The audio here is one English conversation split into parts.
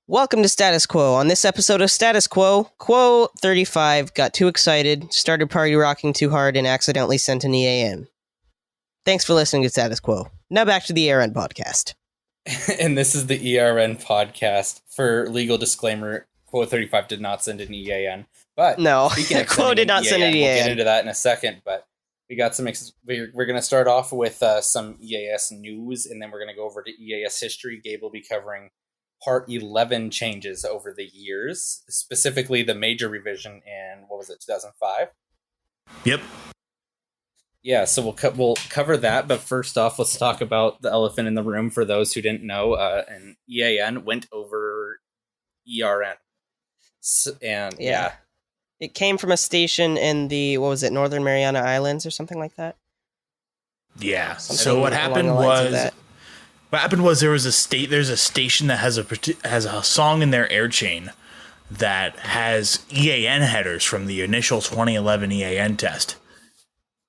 Welcome to Status Quo. On this episode of Status Quo, Quo 35 got too excited, started party rocking too hard, and accidentally sent an EAN. Thanks for listening to Status Quo. Now back to the ERN podcast. And this is the ERN podcast. For legal disclaimer, Quo 35 did not send an EAN. But no, Quo did not send an EAN. We'll get into that in a second, but we got some. We're going to start off with some EAS news, and then we're going to go over to EAS history. Gabe will be covering Part 11 changes over the years, specifically the major revision in, 2005? Yep. Yeah, so we'll cover that, but first off, let's talk about the elephant in the room for those who didn't know. An EAN went over ERN. And yeah. It came from a station in the, Northern Mariana Islands or something like that? Yeah. So what happened was there's a station that has a song in their air chain that has EAN headers from the initial 2011 EAN test.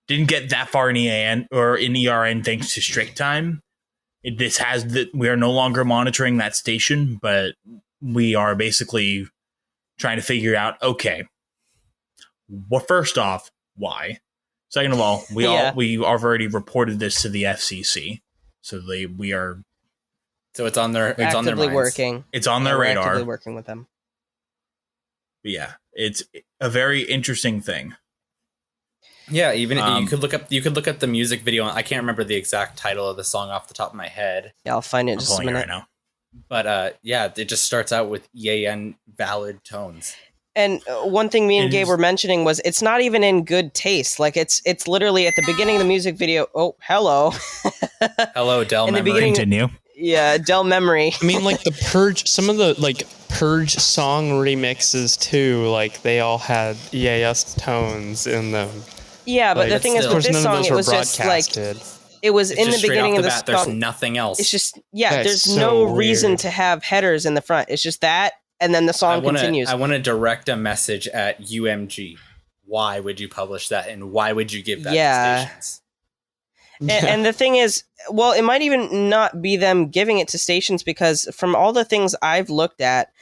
Didn't get that far in EAN or in ERN thanks to strict time. We are no longer monitoring that station, but we are basically trying to figure out, okay, well, first off, why? Second of all, we already reported this to the FCC. So we are. So it's on their. It's actively on their minds. Working. It's on their radar. Actively working with them. But yeah, it's a very interesting thing. Yeah, even you could look up the music video. I can't remember the exact title of the song off the top of my head. Yeah, I'll find it in just a minute right now. But yeah, it just starts out with EAN valid tones. And one thing me and Gabe were mentioning was it's not even in good taste. Like it's literally at the beginning of the music video. Oh, hello. Hello, Dell Memory. Continue. Yeah, Dell Memory. I mean, like the Purge, some of the Purge song remixes too, like they all had EAS tones in them. Yeah, but the thing is with this song, it was just like it was in the beginning of the song. There's nothing else. It's just there's no reason to have headers in the front. It's just that. And then the song continues. I want to direct a message at UMG. Why would you publish that? And why would you give that to stations? And the thing is, well, it might even not be them giving it to stations because from all the things I've looked at,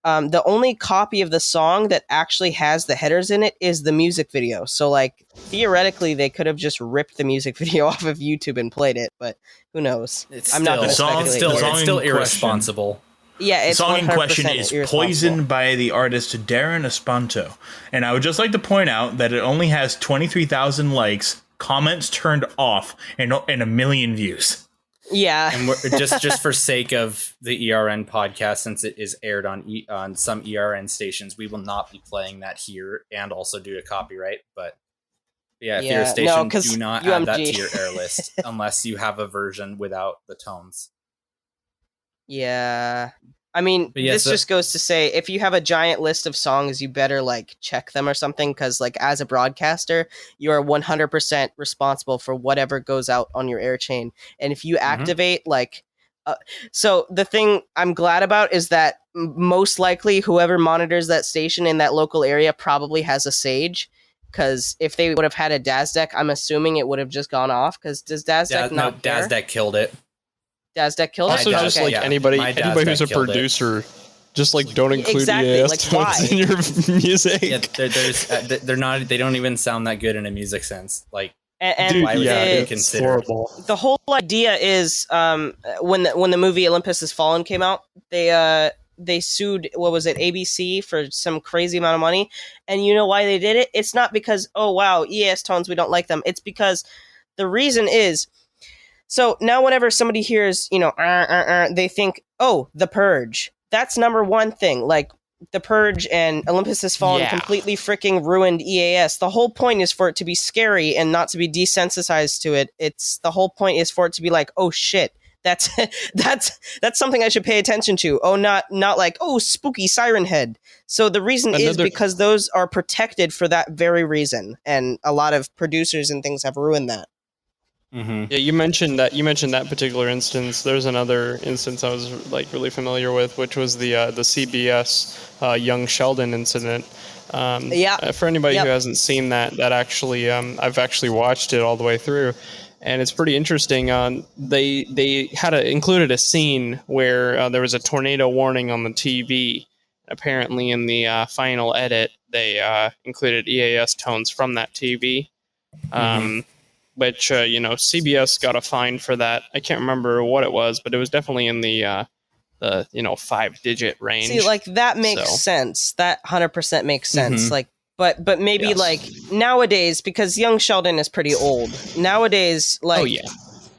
the only copy of the song that actually has the headers in it is the music video. So, like, theoretically, they could have just ripped the music video off of YouTube and played it, but who knows? I'm not going to speculate. It's still irresponsible. Yeah, it's the song in question is Poison by the artist Darren Espanto. And I would just like to point out that it only has 23,000 likes, comments turned off, and a million views. Yeah. And we're, just for sake of the ERN podcast, since it is aired on some ERN stations, we will not be playing that here and also due to copyright. But yeah, if you're a station, do not add that to your air list unless you have a version without the tones. Yeah. I mean, this just goes to say, if you have a giant list of songs, you better, like, check them or something, because, like, as a broadcaster, you are 100% responsible for whatever goes out on your air chain. And if you activate, like... so the thing I'm glad about is that most likely whoever monitors that station in that local area probably has a Sage, because if they would have had a DASDEC, I'm assuming it would have just gone off, because does DASDEC not care? DASDEC killed it. DASDEC killed also, it? just like anybody who's a producer, just like don't include EAS tones in your music. Yeah, they're not. They don't even sound that good in a music sense. Like, and why would that be considered? Horrible. The whole idea is when the movie Olympus Has Fallen came out, they sued ABC for some crazy amount of money, and you know why they did it? It's not because EAS tones, we don't like them. It's because the reason is. So now whenever somebody hears, they think, The Purge. That's number one thing. Like, The Purge and Olympus Has Fallen completely freaking ruined EAS. The whole point is for it to be scary and not to be desensitized to it. The whole point is for it to be like, oh shit, that's something I should pay attention to. Oh, not like, spooky siren head. So the reason is because those are protected for that very reason. And a lot of producers and things have ruined that. Mm-hmm. Yeah, you mentioned that particular instance. There's another instance I was really familiar with, which was the CBS Young Sheldon incident. For anybody who hasn't seen that actually, I've actually watched it all the way through, and it's pretty interesting. They had included a scene where there was a tornado warning on the TV. Apparently, in the final edit, they included EAS tones from that TV, which CBS got a fine for that. I can't remember what it was, but it was definitely in the 5-digit range. See, like that makes sense. That 100% makes sense. Like, but maybe like nowadays, because young Sheldon is pretty old. Nowadays, like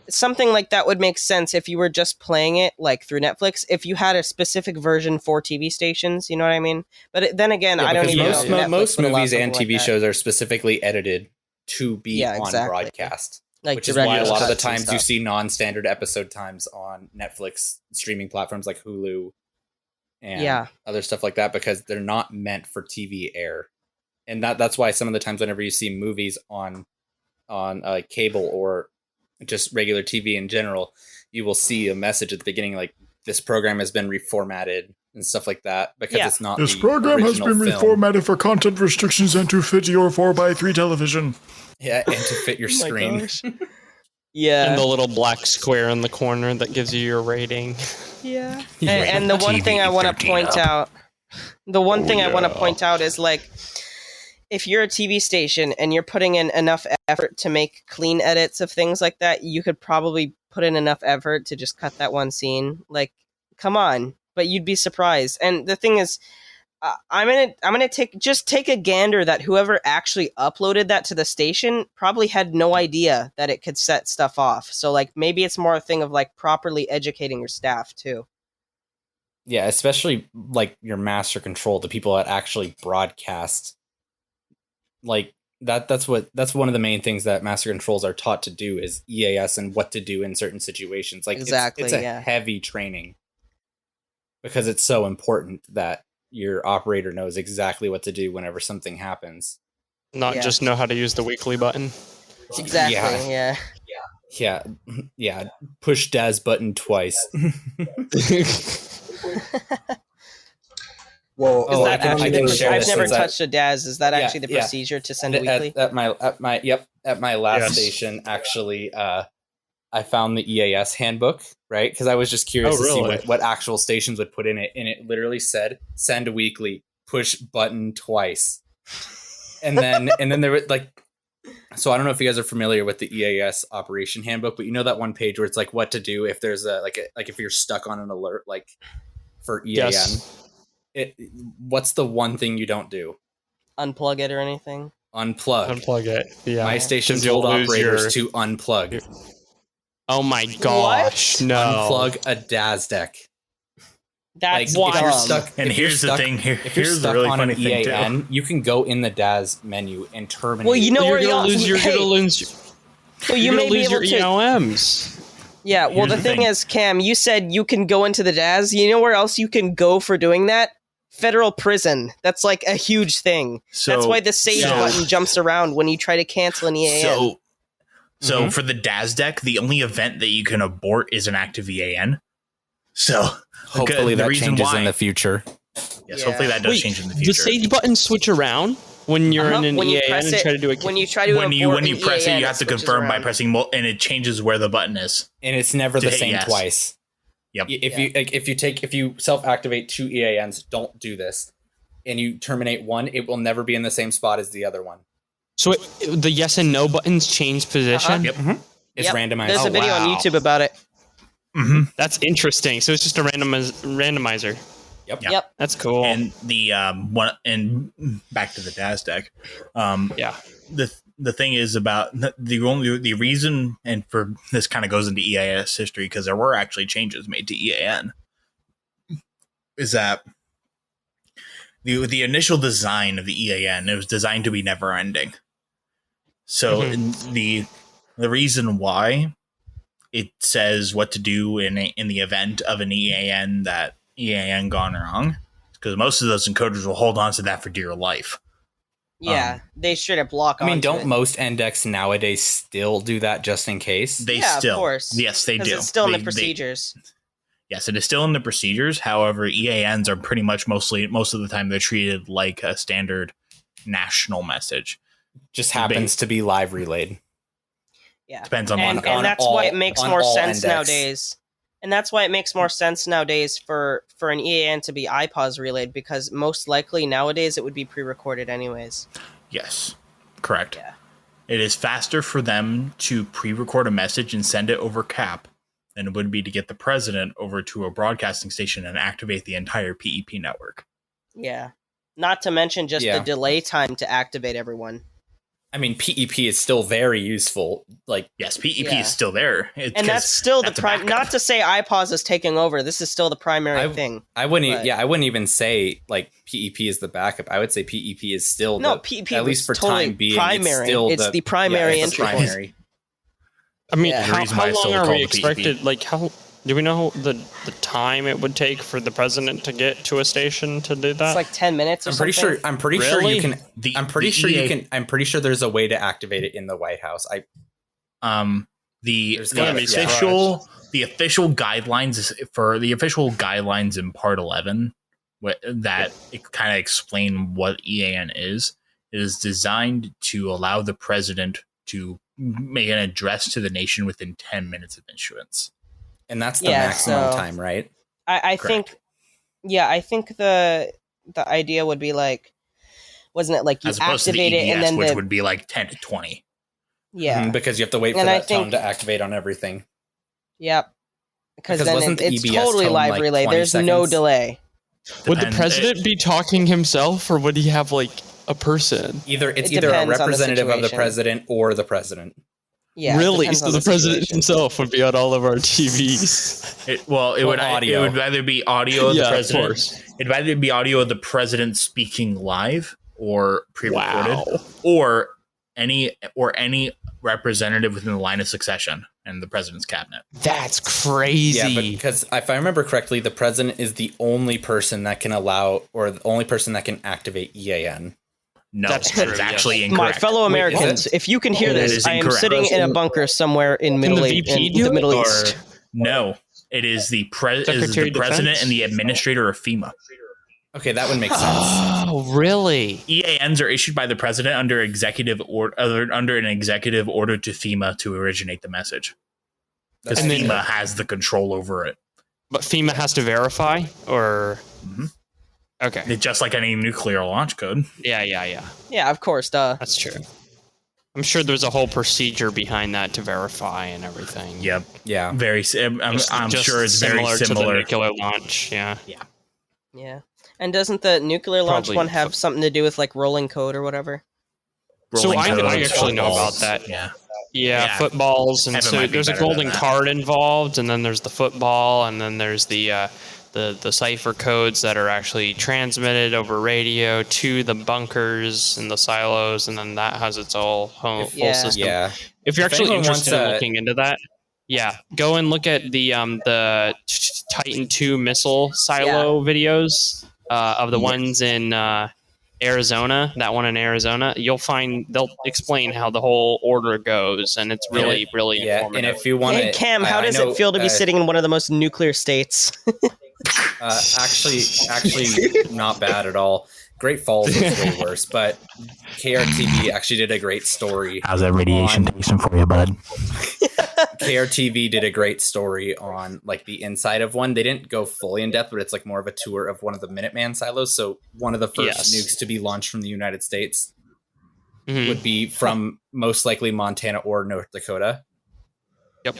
something like that would make sense if you were just playing it like through Netflix. If you had a specific version for TV stations, you know what I mean. But then again, I don't even know. Most movies and TV shows are specifically edited to be on broadcast. Like, which is why a lot of the times you see non-standard episode times on Netflix streaming platforms like Hulu and other stuff like that, because they're not meant for TV air. And that's why some of the times whenever you see movies on cable or just regular TV in general, you will see a message at the beginning like, this program has been reformatted and stuff like that, because it's not this program has been reformatted for content restrictions and to fit your 4x3 television. Yeah, and to fit your screen. Yeah. And the little black square in the corner that gives you your rating. Yeah. And the one thing I want to point out, is like, if you're a TV station and you're putting in enough effort to make clean edits of things like that, you could probably put in enough effort to just cut that one scene. Like, come on. But you'd be surprised. And the thing is, I'm gonna take a gander that whoever actually uploaded that to the station probably had no idea that it could set stuff off. So like maybe it's more a thing of like properly educating your staff too. Yeah, especially like your master control, the people that actually broadcast. Like that's one of the main things that master controls are taught to do is EAS and what to do in certain situations. Like exactly, it's a heavy training, because it's so important that your operator knows exactly what to do whenever something happens. Not just know how to use the weekly button. Exactly, yeah. Push DAS button twice. Well, is that actually I've never touched a DAS. Is that actually the procedure to send a weekly? At my last station, actually, I found the EAS handbook, right? Because I was just curious to see what actual stations would put in it, and it literally said send a weekly, push button twice. And then there was like, so I don't know if you guys are familiar with the EAS operation handbook, but you know that one page where it's like what to do if there's like if you're stuck on an alert, like for EAN. Yes. What's the one thing you don't do? Unplug it or anything? Unplug it. Yeah. My station told operators to unplug. Oh my gosh! What? No. Unplug a DAS deck. That's like, if you're stuck. And here's the thing. If you're stuck really on an EAN, you can go in the DAS menu and terminate. Well, you know where you're gonna lose your EOMs. Yeah. Well, the thing is, Cam, you said you can go into the DAS. You know where else you can go for doing that? Federal prison. That's like a huge thing. So, that's why the sage button jumps around when you try to cancel an EAN. So for the DAS deck, the only event that you can abort is an active EAN. So hopefully that changes in the future. Yes, hopefully that does change in the future. Does sage button switch around when you're in an EAN and try to do it? When you try to when you press EAN, it, you have to confirm by pressing and it changes where the button is. And it's never the same twice. Yep. If you self-activate 2 EANs, don't do this, and you terminate one, it will never be in the same spot as the other one. So the yes and no buttons change position? Yep. It's randomized. There's a video on YouTube about it. That's interesting. So it's just a randomizer. Yep. That's cool. And the back to the DAS deck. The thing is about the reason, and for this kind of goes into EAS history because there were actually changes made to EAN, is that the initial design of the EAN, it was designed to be never ending. So the reason why it says what to do in the event of an EAN gone wrong is because most of those encoders will hold on to that for dear life. Yeah, they straight up block. I mean, don't most ENDECs nowadays still do that just in case? They still, of course. Yes, they do. It's still in the procedures. Yes, it is still in the procedures. However, EANs are pretty much most of the time they're treated like a standard national message. Just happens to be live relayed. Yeah. Depends on and that's why it makes more sense nowadays. And that's why it makes more sense nowadays for an EAN to be iPause relayed, because most likely nowadays it would be pre-recorded anyways. Yes, correct. Yeah. It is faster for them to pre-record a message and send it over CAP than it would be to get the president over to a broadcasting station and activate the entire PEP network. Yeah. Not to mention just the delay time to activate everyone. I mean, PEP is still very useful. Like, yes, PEP is still there, and that's still the prime. Not to say iPause is taking over. This is still the primary thing. I wouldn't. I wouldn't even say like PEP is the backup. I would say PEP is still PEP at least for totally time being. Primary. It's the primary entry point. I mean, how long are we expected? Like, how do we know the time it would take for the president to get to a station to do that? It's like 10 minutes. I'm pretty sure you can. I'm pretty sure you can. I'm pretty sure there's a way to activate it in the White House. The official guidelines in Part 11 that kind of explain what EAN is designed to allow the president to make an address to the nation within 10 minutes of issuance. And that's the maximum time, right? I think the idea would be like, wasn't it like you activate it and then which would be like 10 to 20. Yeah, because you have to wait for that tone to activate on everything. Yep, because then it's totally live relay. There's no delay. Would the president be talking himself, or would he have like a person? It's either a representative of the president or the president. Yeah, really? So the president himself would be on all of our TVs. It would either be audio of the president. It'd either be audio of the president speaking live or pre-recorded, or any representative within the line of succession and the president's cabinet. That's crazy. Yeah, because if I remember correctly, the president is the only person that can allow, or the only person that can No, activate EAN. that's actually incorrect. My fellow Americans, if you can hear this, I am sitting in a bunker somewhere in the Middle East. No, it is the president and the administrator of FEMA. Okay, that would make sense. Oh, really? EANs are issued by the president under an executive order to FEMA to originate the message. Because FEMA has the control over it. But FEMA has to verify, or okay, it's just like any nuclear launch code. Yeah. Yeah, of course, duh. That's true. I'm sure there's a whole procedure behind that to verify and everything. Yep. Yeah. I'm sure it's very similar to the nuclear launch. Yeah. And doesn't the nuclear launch one have something to do with like rolling code or whatever? I actually know about that. Yeah, footballs, and so there's a golden card involved, and then there's the football, and then there's the cipher codes that are actually transmitted over radio to the bunkers and the silos, and then that has its whole system. Yeah. If you're actually interested in looking into that, go and look at the Titan II missile silo videos of the ones in Arizona. That one in Arizona, they'll explain how the whole order goes, and it's really informative. And if you want, hey Cam, how does it feel to be sitting in one of the most nuclear states? Actually, not bad at all. Great Falls was way worse, but KRTV actually did a great story. How's that radiation tasting for you, bud? KRTV did a great story on like the inside of one. They didn't go fully in depth, but it's like more of a tour of one of the Minuteman silos. So one of the first nukes to be launched from the United States would be from most likely Montana or North Dakota. Yep.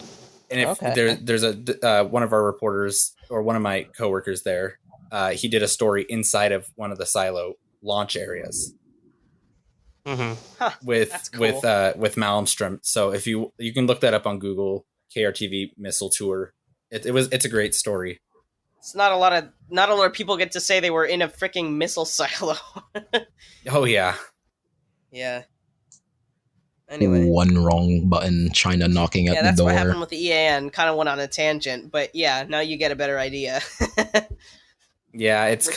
And if there's a one of our reporters or one of my coworkers there, he did a story inside of one of the silo launch areas with Malmstrom. So if you can look that up on Google, KRTV missile tour. It's a great story. It's not a lot of people get to say they were in a freaking missile silo. Oh yeah. Yeah. Anyway, one wrong button, China knocking at the door. Yeah, that's what happened with the EAN. Kind of went on a tangent, but yeah, now you get a better idea. Yeah, it's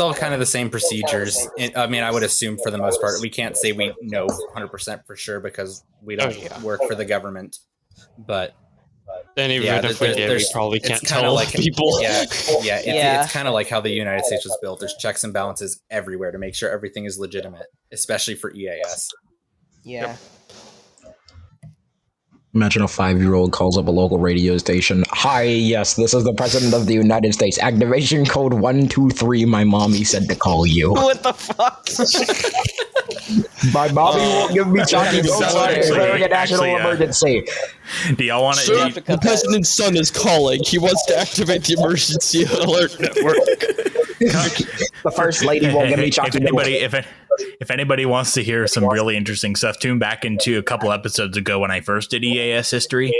all kind of the same procedures. I mean, I would assume for the most part. We can't say we know 100% for sure because we don't work for the government. But then even if we did, we probably can't tell like people. It's kind of like how the United States was built. There's checks and balances everywhere to make sure everything is legitimate, especially for EAS. Yeah. Imagine a 5-year-old calls up a local radio station. Hi, yes, this is the President of the United States. Activation code 123. My mommy said to call you. What the fuck? My mommy won't give me Chucky. Don't start declaring a national emergency. Do y'all want to? The president's son is calling. He wants to activate the emergency alert network. The first lady won't give me Chucky. If anybody wants to hear some really interesting stuff, tune back into a couple episodes ago when I first did EAS history,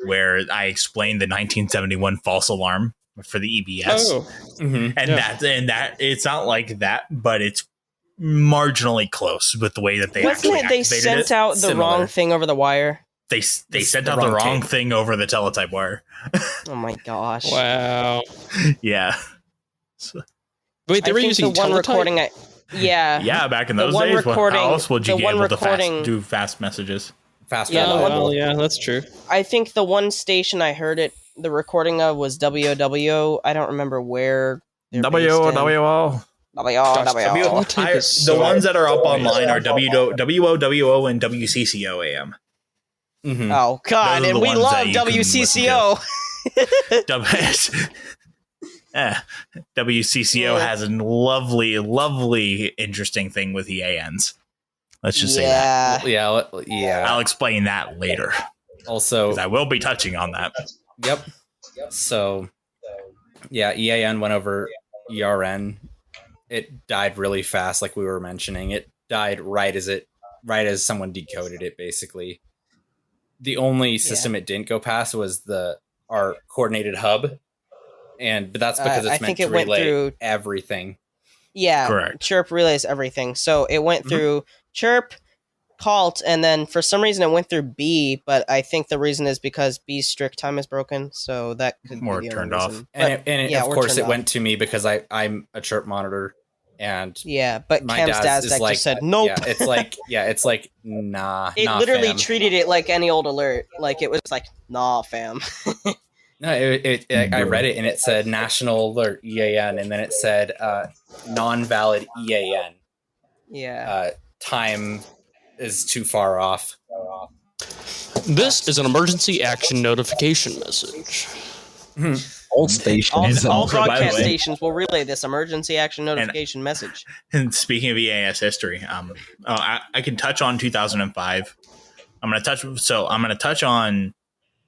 where I explained the 1971 false alarm for the EBS. Oh. Mm-hmm. And that it's not like that, but it's marginally close with the way that they Wasn't actually it they sent out the wrong thing over the wire? They sent out the wrong thing over the teletype wire. Oh my gosh! Wow. Yeah. Wait, they were using the one recording. Yeah, back in those days, how else would you be able to do fast messages? Yeah, that's true. I think the one station I heard the recording of was WOWO. I don't remember where. WOWO. The ones that are up online are WOWO and WCCO AM. Mm-hmm. Oh God, and we love WCCO. WCCO has a lovely, lovely, interesting thing with EANs. Let's just say that. Yeah. I'll explain that later. Also, I will be touching on that. Yep. So, yeah, EAN went over ERN. It died really fast, like we were mentioning. It died right as someone decoded it, basically. The only system it didn't go past was our coordinated hub. But that's because it's meant to relay everything. Yeah, correct. Chirp relays everything. So it went through Chirp, Calt, and then for some reason it went through B, but I think the reason is because B's strict time is broken, so that could be turned off. And of course it went to me because I'm a Chirp monitor. And but my Cam's dad's Dazdak like, just said nope. It's like nah. It literally fam. treated it like any old alert. Like it was like nah, fam. No, I read it and it said National Alert EAN, and then it said non-valid EAN. Yeah. Time is too far off. This is an emergency action notification message. All stations, all broadcast stations will relay this emergency action notification message. And speaking of EAS history, I can touch on 2005. I'm going to touch on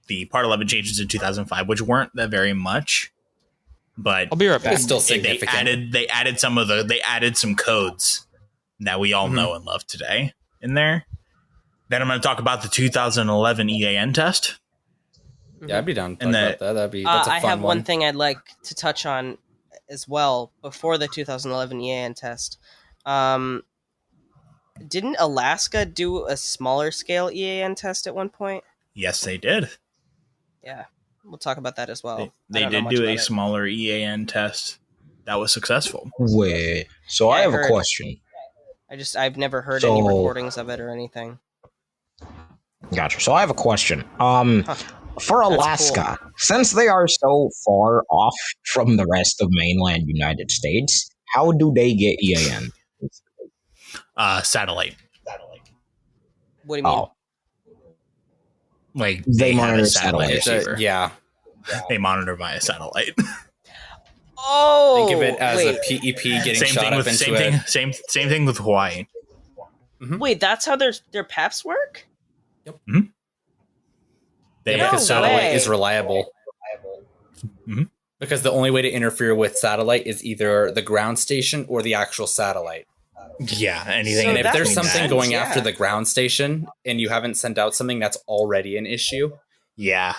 the Part 11 changes in 2005, which weren't that very much, but I'll be right back. It's still significant. They added some codes that we all know and love today in there. Then I'm going to talk about the 2011 EAN test. Yeah, I'd be down to talk about that. That's a fun I have one. one thing I'd like to touch on as well before the 2011 EAN test. Didn't Alaska do a smaller scale EAN test at one point? Yes, they did. Yeah, we'll talk about that as well. They did do a smaller EAN test that was successful. Wait, so I have a question. I've never heard any recordings of it or anything. Gotcha. So I have a question. For Alaska, since they are so far off from the rest of mainland United States, how do they get EAN? Satellite. What do you mean? Like they have monitor a satellite receiver. They monitor via satellite. Oh, think of it as a PEP getting shot up into it. Same thing with Hawaii. Mm-hmm. Wait, that's how their PAPs work? Yep. Mm-hmm. Because satellite is reliable. Mm-hmm. Because the only way to interfere with satellite is either the ground station or the actual satellite. Yeah, anything. And if there's something going after the ground station and you haven't sent out something, that's already an issue. Yeah.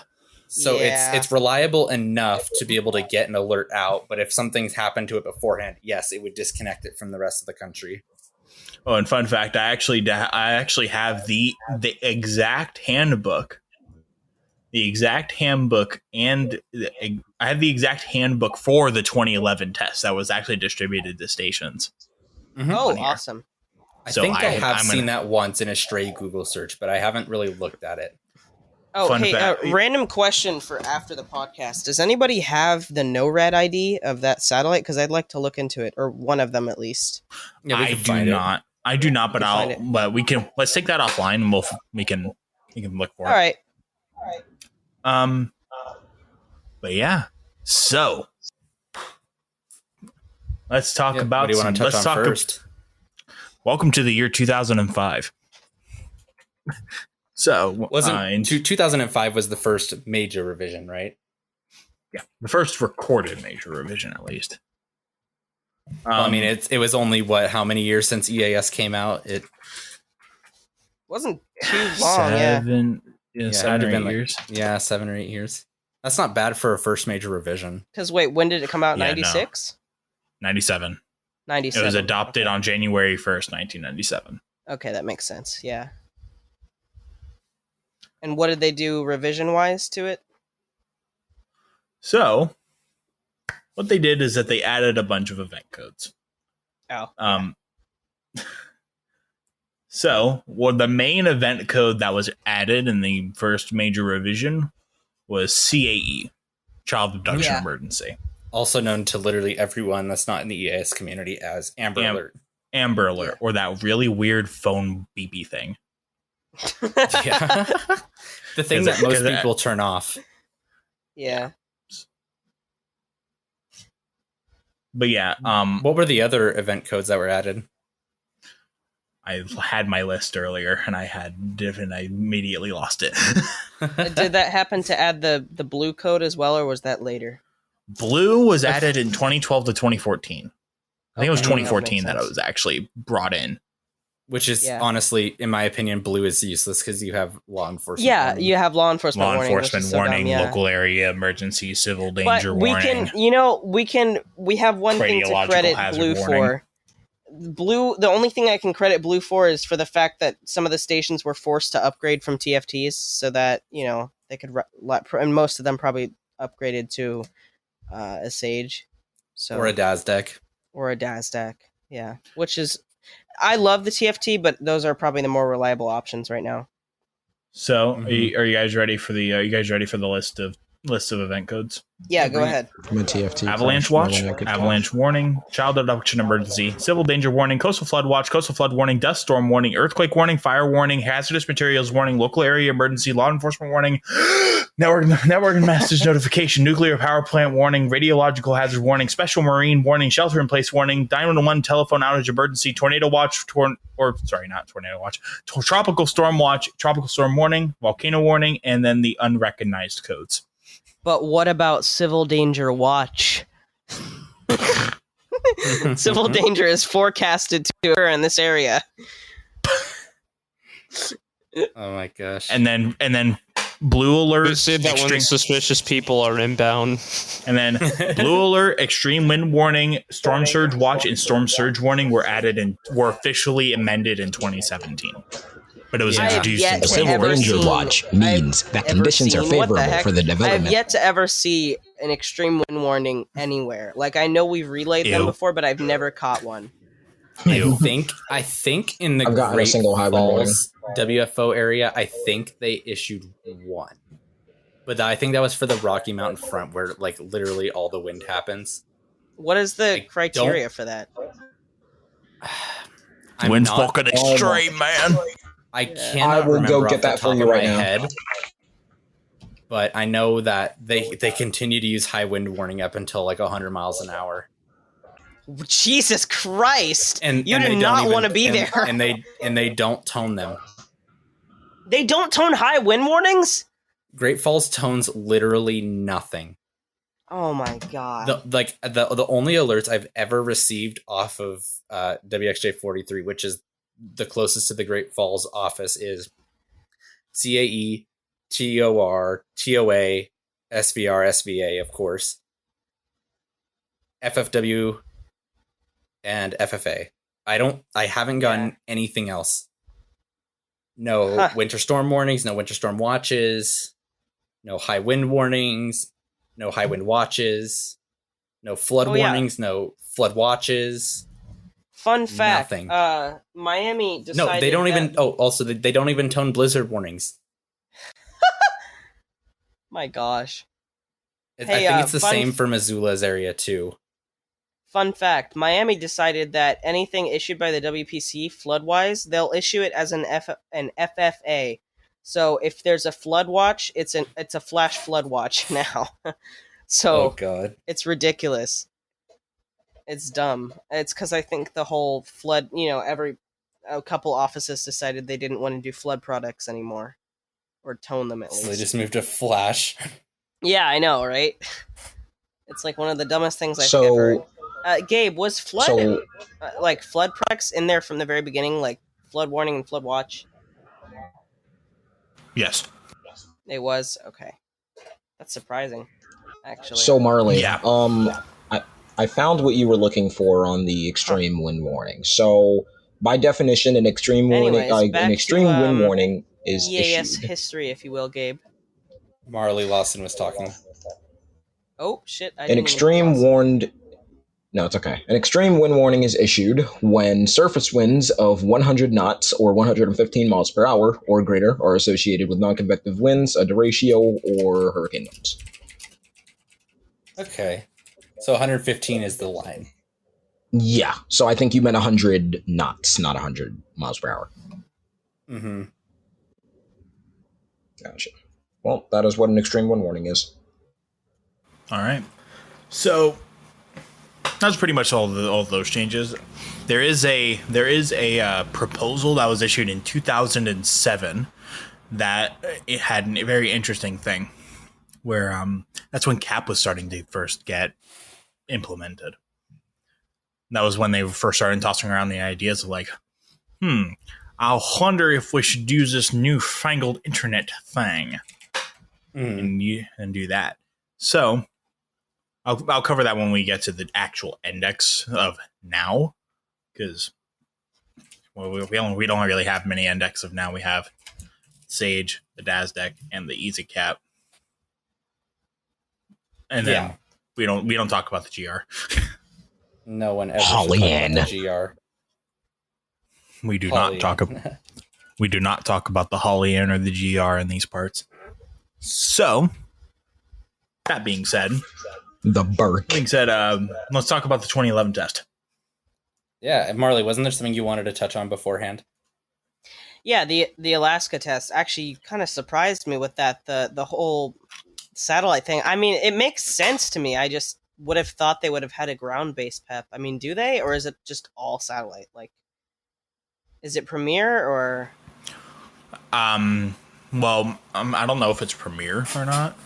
So it's reliable enough to be able to get an alert out, but if something's happened to it beforehand, yes, it would disconnect it from the rest of the country. Oh, and fun fact, I actually have the exact handbook. The exact handbook, and I have the exact handbook for the 2011 test that was actually distributed to stations. Mm-hmm. Oh, awesome. I think I have seen that once in a stray Google search, but I haven't really looked at it. Oh, random question for after the podcast. Does anybody have the NORAD ID of that satellite? Because I'd like to look into it, or one of them at least. Yeah, I do not, but let's take that offline and we can look for it. All right. But yeah, so let's talk about. What do you want to touch on first? Welcome to the year 2005. So, wasn't 2005 was the first major revision, right? Yeah, the first recorded major revision, at least. Well, I mean, it was only how many years since EAS came out? It wasn't too long. 7 or 8 years. 7 or 8 years. That's not bad for a first major revision. Because wait, when did it come out? 96? 97. 97. It was adopted on January 1st, 1997. Okay, that makes sense. Yeah. And what did they do revision-wise to it? So, what they did is that they added a bunch of event codes. Oh. So, the main event code that was added in the first major revision was CAE, Child Abduction Emergency. Also known to literally everyone that's not in the EAS community as Amber Alert. Amber Alert, or that really weird phone beepy thing. Yeah. The thing that most people turn off. Yeah. But yeah, what were the other event codes that were added? I had my list earlier, and I immediately lost it. Did that happen to add the blue code as well, or was that later? Blue was added in 2012 to 2014. I think it was 2014 that it was actually brought in. Which is honestly, in my opinion, blue is useless because you have law enforcement. Yeah, warning. You have law enforcement warning, local area emergency, civil danger warning. We have one thing to credit blue for. Blue, the only thing I can credit blue for is for the fact that some of the stations were forced to upgrade from TFTs so that, they could, and most of them probably upgraded to a Sage. Or a DASDEC. Yeah. Which is, I love the TFT, but those are probably the more reliable options right now. So, are you guys ready for the list of event codes? Yeah, go ahead. TFT, Avalanche watch, avalanche warning, child abduction emergency, civil danger warning, coastal flood watch, coastal flood warning, dust storm warning, earthquake warning, fire warning, hazardous materials warning, local area emergency, law enforcement warning, network and message notification, nuclear power plant warning, radiological hazard warning, special marine warning, shelter in place warning, 911 telephone outage emergency, tornado watch, tropical storm watch, tropical storm warning, volcano warning, and then the unrecognized codes. But what about civil danger watch? Civil danger is forecasted to occur in this area. Oh my gosh. And then blue alert. You said that when suspicious people are inbound. And then blue alert, extreme wind warning, storm surge watch, and storm surge warning were officially amended in 2017. But it was introduced in Civil Ranger Watch means that conditions are favorable for the development. I have yet to ever see an extreme wind warning anywhere. Like, I know we've relayed them before, but I've never caught one. I think in the Great Falls WFO area, I think they issued one. But I think that was for the Rocky Mountain front where, like, literally all the wind happens. What is the criteria for that? Wind's fucking extreme, man. I cannot remember off the top of my head, but I know that they continue to use high wind warning up until like 100 miles an hour. Jesus Christ! And you do not want to be there. And they don't tone them. They don't tone high wind warnings? Great Falls tones literally nothing. Oh my god! The only alerts I've ever received off of WXJ43, which is the closest to the Great Falls office, is CAE, TOR, TOA, SVR, SVA, of course, FFW, and FFA. I haven't gotten anything else. No winter storm warnings, no winter storm watches, no high wind warnings, no high wind watches, no flood warnings, no flood watches. Fun fact, Miami decided... No, they don't even... Oh, also, they don't even tone blizzard warnings. My gosh. I think it's the same for Missoula's area, too. Fun fact, Miami decided that anything issued by the WPC, flood-wise, they'll issue it as an FFA, So if there's a flood watch, it's a flash flood watch now. So oh god, it's ridiculous. It's dumb. It's because I think the whole flood, a couple offices decided they didn't want to do flood products anymore, or tone them at least. So they just moved to flash. Yeah, I know, right? It's like one of the dumbest things I've ever heard. Gabe, was flood flood products in there from the very beginning, like flood warning and flood watch? Yes. It was? Okay. That's surprising, actually. So Marley, Yeah. I found what you were looking for on the extreme wind warning. So by definition, an extreme wind warning is EAS issued. history, if you will, Gabe. Marley Lawson was talking. Oh shit! An extreme wind warning is issued when surface winds of 100 knots or 115 miles per hour or greater are associated with non-convective winds, a derecho, or hurricane winds. Okay. So 115 is the line. Yeah. So I think you meant 100 knots, not 100 miles per hour. Mm-hmm. Gotcha. Well, that is what an extreme wind warning is. All right. So that's pretty much all of those changes. There is a proposal that was issued in 2007 that it had a very interesting thing where that's when CAP was starting to first get implemented. That was when they first started tossing around the ideas of like, I wonder if we should use this newfangled internet thing and do that. So I'll cover that when we get to the actual index of now, because we don't really have many index of now. We have Sage, the DASDEC, and the EasyCap, and then we don't talk about the GR. No one ever talks about the GR. We do not talk about the Holly-EAN or the GR in these parts. So that being said, let's talk about the 2011 test. Yeah, Marley, wasn't there something you wanted to touch on beforehand? Yeah, the Alaska test actually kind of surprised me with that, the whole satellite thing. I mean, it makes sense to me. I just would have thought they would have had a ground-based PEP. I mean, do they, or is it just all satellite? Like, is it Premier or? Well, I don't know if it's Premier or not,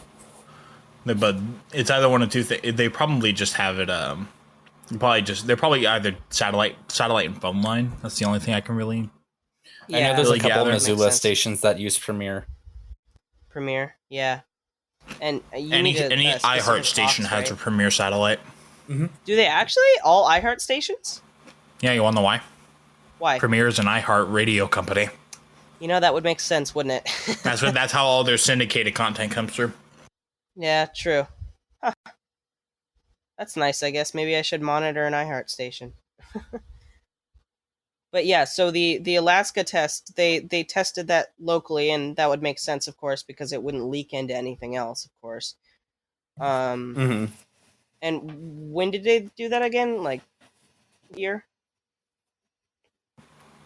but it's either one of two things. They probably just have it. They're probably either satellite and phone line. That's the only thing I can really. Yeah, I know there's a couple of Missoula stations that use Premier. Yeah. And any iHeart station has a Premier satellite. Mm-hmm. Do they actually? All iHeart stations? Yeah, you want to know why? Why? Premier is an iHeart radio company. You know, that would make sense, wouldn't it? That's how all their syndicated content comes through. Yeah, true. Huh. That's nice, I guess. Maybe I should monitor an iHeart station. But yeah, so the Alaska test, they tested that locally, and that would make sense, of course, because it wouldn't leak into anything else, of course. And when did they do that again? Like, year?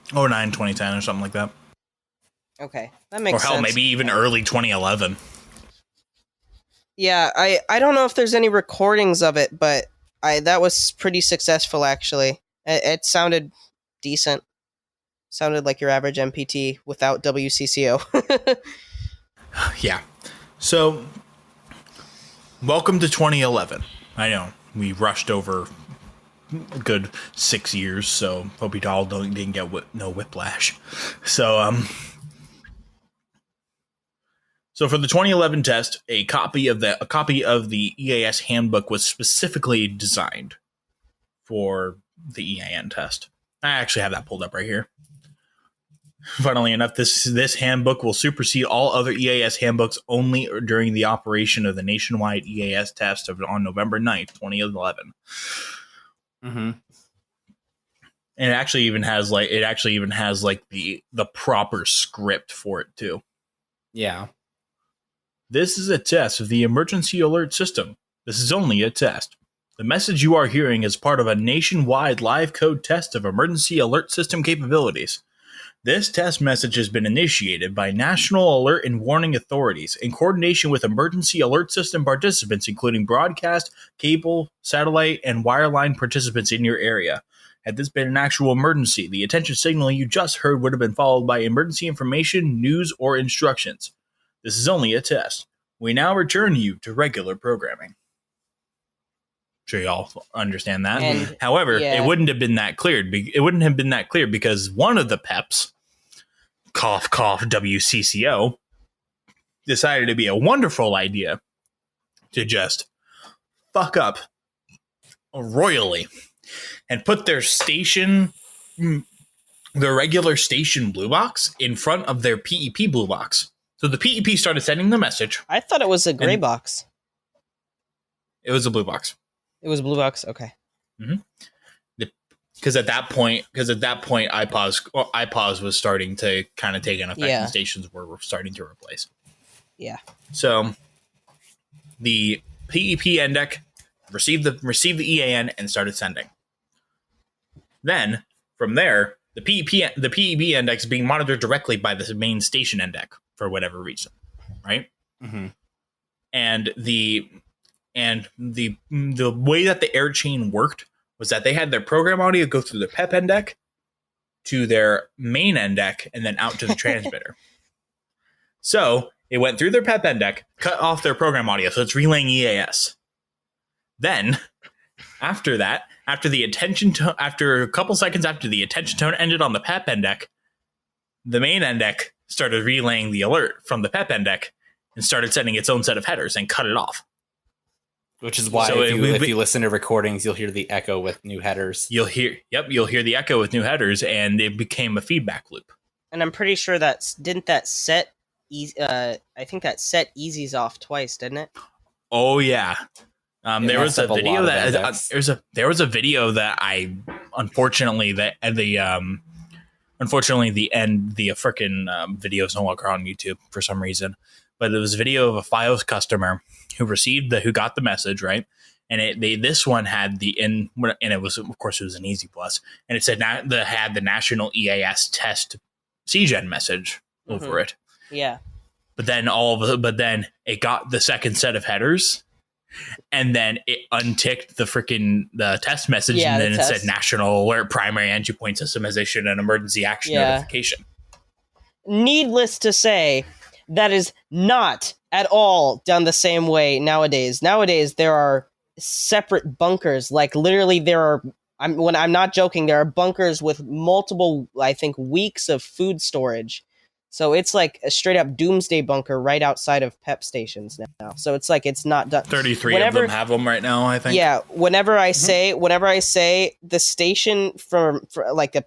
2009, 2010, or something like that. Okay, that makes sense. Or hell, maybe even early 2011. Yeah, I don't know if there's any recordings of it, but that was pretty successful, actually. It sounded decent. Sounded like your average MPT without WCCO. Yeah. So, welcome to 2011. I know, we rushed over a good 6 years, so hope you all didn't get no whiplash. So for the 2011 test, a copy of the EAS handbook was specifically designed for the EAN test. I actually have that pulled up right here. Funnily enough, this handbook will supersede all other EAS handbooks only during the operation of the nationwide EAS test on November 9th, 2011. Mm-hmm. And it actually even has the proper script for it too. Yeah. This is a test of the emergency alert system. This is only a test. The message you are hearing is part of a nationwide live code test of emergency alert system capabilities. This test message has been initiated by National Alert and Warning Authorities in coordination with emergency alert system participants, including broadcast, cable, satellite, and wireline participants in your area. Had this been an actual emergency, the attention signal you just heard would have been followed by emergency information, news, or instructions. This is only a test. We now return you to regular programming. Sure y'all understand that. And, however, it wouldn't have been that clear. It wouldn't have been that clear because one of the PEPs, cough cough WCCO, decided to be a wonderful idea to just fuck up royally and put their station, their regular station blue box in front of their PEP blue box. So the PEP started sending the message. I thought it was a gray box. It was a blue box. It was a blue box. Okay. Because at that point, iPause was starting to kind of take an effect, and stations were starting to replace. Yeah. So the PEP ENDEC received the EAN and started sending. Then from there, the PEP ENDEC being monitored directly by the main station ENDEC for whatever reason, right? Mm-hmm. And the way that the air chain worked was that they had their program audio go through the PEP ENDEC to their main ENDEC and then out to the transmitter. So it went through their PEP ENDEC, cut off their program audio, so it's relaying EAS. Then, after that, after a couple seconds after the attention tone ended on the PEP ENDEC, the main ENDEC started relaying the alert from the PEP ENDEC and started sending its own set of headers and cut it off. Which is why if you listen to recordings, you'll hear the echo with new headers. You'll hear the echo with new headers, and it became a feedback loop. And I'm pretty sure I think that set easies off twice, didn't it? Oh yeah. There was a video that I unfortunately the frickin' video is no longer on YouTube for some reason, but it was a video of a FiOS customer who got the message, right? And this one had and it was, of course, it was an Easy Plus, and it said had the national EAS test CGen message over it. Yeah. But then it got the second set of headers, and then it unticked the test message, and then it said national alert, primary entry point systemization, and emergency action notification. Needless to say, that is not at all done the same way nowadays. Nowadays, there are separate bunkers. Like, literally, I'm not joking, there are bunkers with multiple, I think, weeks of food storage. So it's like a straight up doomsday bunker right outside of PEP stations now. So it's like it's not done. 33 of them have them right now, I think. Yeah. Whenever I say the station for like the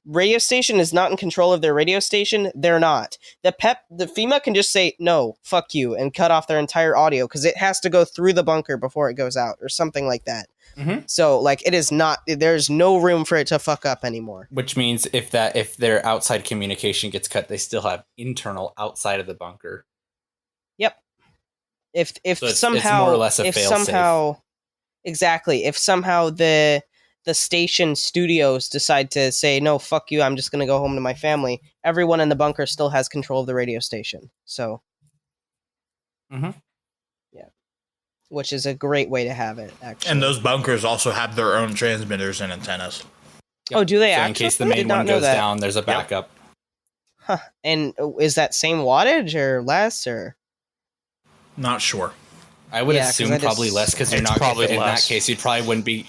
radio station is not in control of their radio station, they're not. The FEMA can just say, no, fuck you, and cut off their entire audio because it has to go through the bunker before it goes out or something like that. Mm-hmm. So like it is not, there's no room for it to fuck up anymore. Which means if their outside communication gets cut, they still have internal outside of the bunker. Yep. If so somehow, it's more or less a fail-safe. Exactly. If somehow the station studios decide to say, no, fuck you, I'm just going to go home to my family, everyone in the bunker still has control of the radio station. So, yeah, which is a great way to have it, actually. And those bunkers also have their own transmitters and antennas. Yep. Oh, do they actually? In case the main one goes down, there's a backup. Huh. And is that same wattage or less, or? Not sure. I would assume probably less because you're not probably in less. that case you probably wouldn't be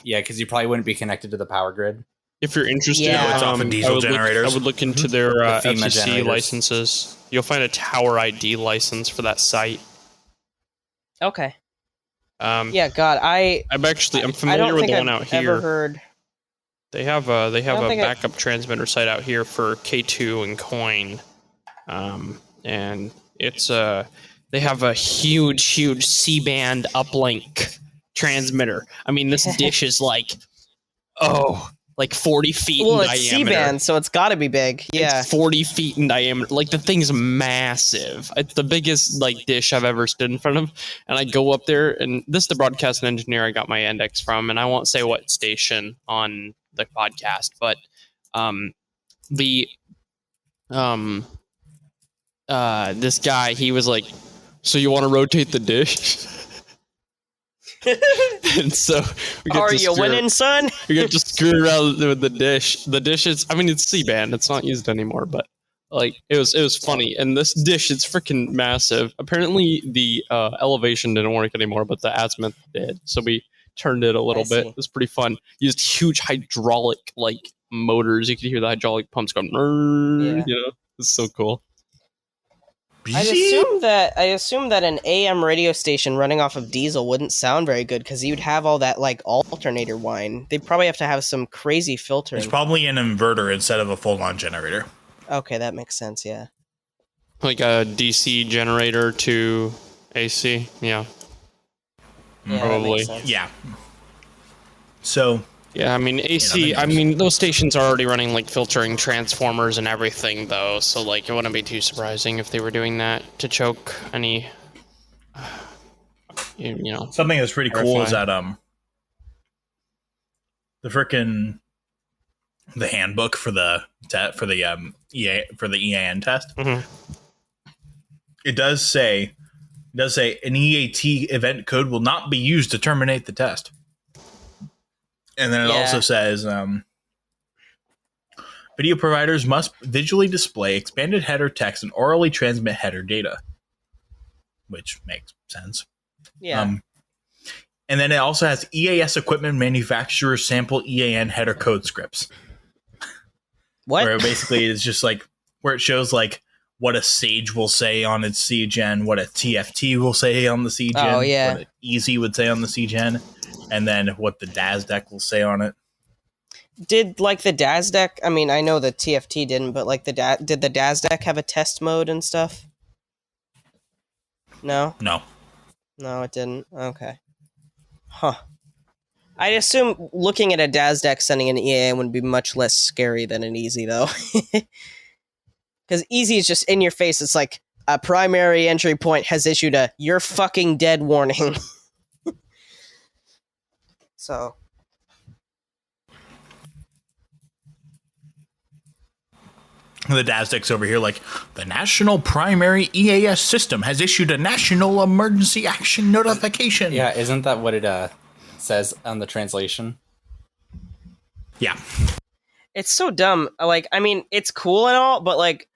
connected to the power grid. If you're interested, it's off of diesel generators. I would look into their FEMA FCC generators. licenses. You'll find a Tower ID license for that site. Okay. Yeah, God, I'm familiar with the one out here. Ever heard. They have a backup transmitter site out here for K2 and Coin, and it's they have a huge C-band uplink transmitter. I mean, this dish is like 40 feet in diameter. Well, it's C-band, so it's got to be big. Yeah, it's 40 feet in diameter. Like, the thing's massive. It's the biggest dish I've ever stood in front of. And I go up there, and this is the broadcast engineer I got my ENDECS from, and I won't say what station on the podcast, but the this guy, he was like, "So you want to rotate the dish?" And so are you winning, son? We get to screw around with the dish. The dish is, I mean, it's C-band. It's not used anymore, but like it was funny. And this dish, it's freaking massive. Apparently, the elevation didn't work anymore, but the azimuth did. So we turned it a little bit. It was pretty fun. Used huge hydraulic like motors. You could hear the hydraulic pumps going. Yeah. You know, it's so cool. I assume that an AM radio station running off of diesel wouldn't sound very good because you'd have all that like alternator whine. They'd probably have to have some crazy filtering. It's probably an inverter instead of a full-on generator. Okay, that makes sense. Yeah, like a DC generator to AC. Yeah, probably. Yeah. So. Yeah, I mean, AC, I mean, those stations are already running, like, filtering transformers and everything, though, so, like, it wouldn't be too surprising if they were doing that to choke any, you know. Something that's pretty cool is that, the handbook for the EAN test, it does say an EAT event code will not be used to terminate the test. And then it also says, video providers must visually display expanded header text and orally transmit header data, which makes sense. Yeah. And then it also has EAS equipment manufacturers sample EAN header code scripts. What? Where basically it's just like, where it shows like what a Sage will say on its CGen, what a TFT will say on the CGen, what an Easy would say on the CGen. And then what the DAS deck will say on it. Did like the DAS deck? I mean, I know the TFT didn't, but like did the DAS deck have a test mode and stuff? No, it didn't. Okay, huh? I assume looking at a DAS deck sending an EAN would be much less scary than an Easy, though, because Easy is just in your face. It's like a primary entry point has issued a "you're fucking dead" warning. So, the DAS deck's over here like, the National Primary EAS System has issued a National Emergency Action Notification. Yeah, isn't that what it says on the translation? Yeah. It's so dumb. Like, I mean, it's cool and all, but like,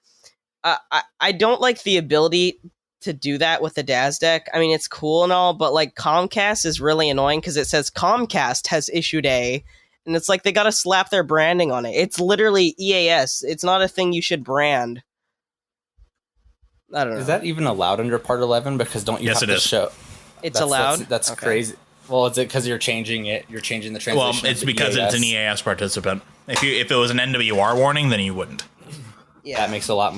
I don't like the ability to do that with the DAS deck. I mean, it's cool and all, but like Comcast is really annoying because it says Comcast has issued a, and it's like they gotta slap their branding on it. It's literally EAS. It's not a thing you should brand. I don't know. Is that even allowed under Part 11? Because don't you have to show? It's allowed? That's okay. Crazy. Well, is it because you're changing it? You're changing the translation. Well, it's because it's an EAS participant. If it was an NWR warning, then you wouldn't. Yeah, that makes a lot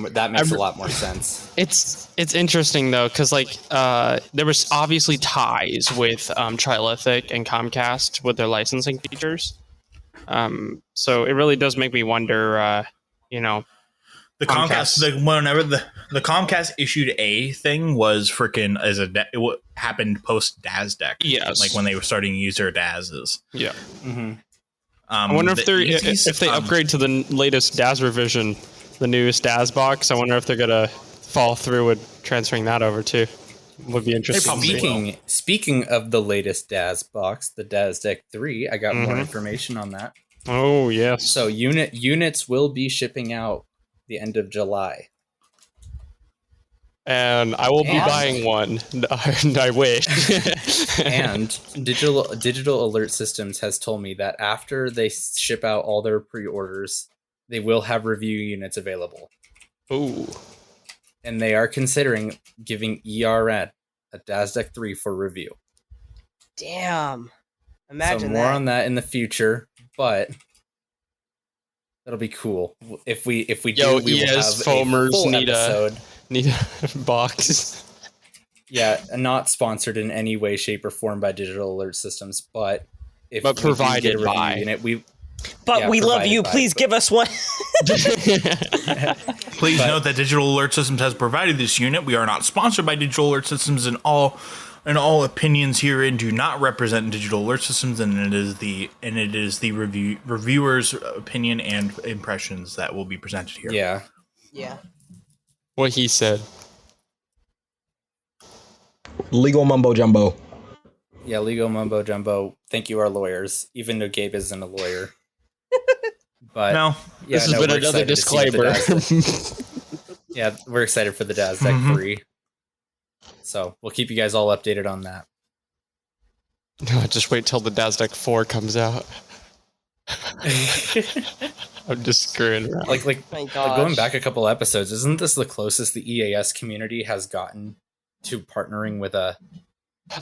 more sense. It's interesting though, because like there was obviously ties with Trilithic and Comcast with their licensing features. So it really does make me wonder. The Comcast, whenever the Comcast issued a thing was freaking it happened post DAS deck. Yes, like when they were starting to use their DASs. Yeah. Mm-hmm. I wonder if they upgrade to the latest DAS revision. The newest DAS box. I wonder if they're gonna follow through with transferring that over too. Would be interesting. Speaking of the latest DAS box, the DAS Deck 3, I got more information on that. Oh yes. So units will be shipping out the end of July. And I will be buying one. I wish. And Digital Alert Systems has told me that after they ship out all their pre-orders, they will have review units available. Ooh. And they are considering giving ERN a DAS Deck 3 for review. Damn. Imagine that. So more on that in the future, but that'll be cool. If we do, we will have foamers a full episode. Need a box. Yeah, not sponsored in any way, shape, or form by Digital Alert Systems, but if but provided we get a review unit, we love you. Please give us one. Please note that Digital Alert Systems has provided this unit. We are not sponsored by Digital Alert Systems, and all opinions herein do not represent Digital Alert Systems, and it is the reviewer's opinion and impressions that will be presented here. Yeah. Yeah. What he said. Legal mumbo jumbo. Yeah, legal mumbo jumbo. Thank you, our lawyers. Even though Gabe isn't a lawyer. But No. yeah, This has been another disclaimer. Yeah, we're excited for the DASDEC 3. So we'll keep you guys all updated on that. No, just wait till the DASDEC 4 comes out. I'm just screwing around. Like going back a couple episodes, isn't this the closest the EAS community has gotten to partnering with an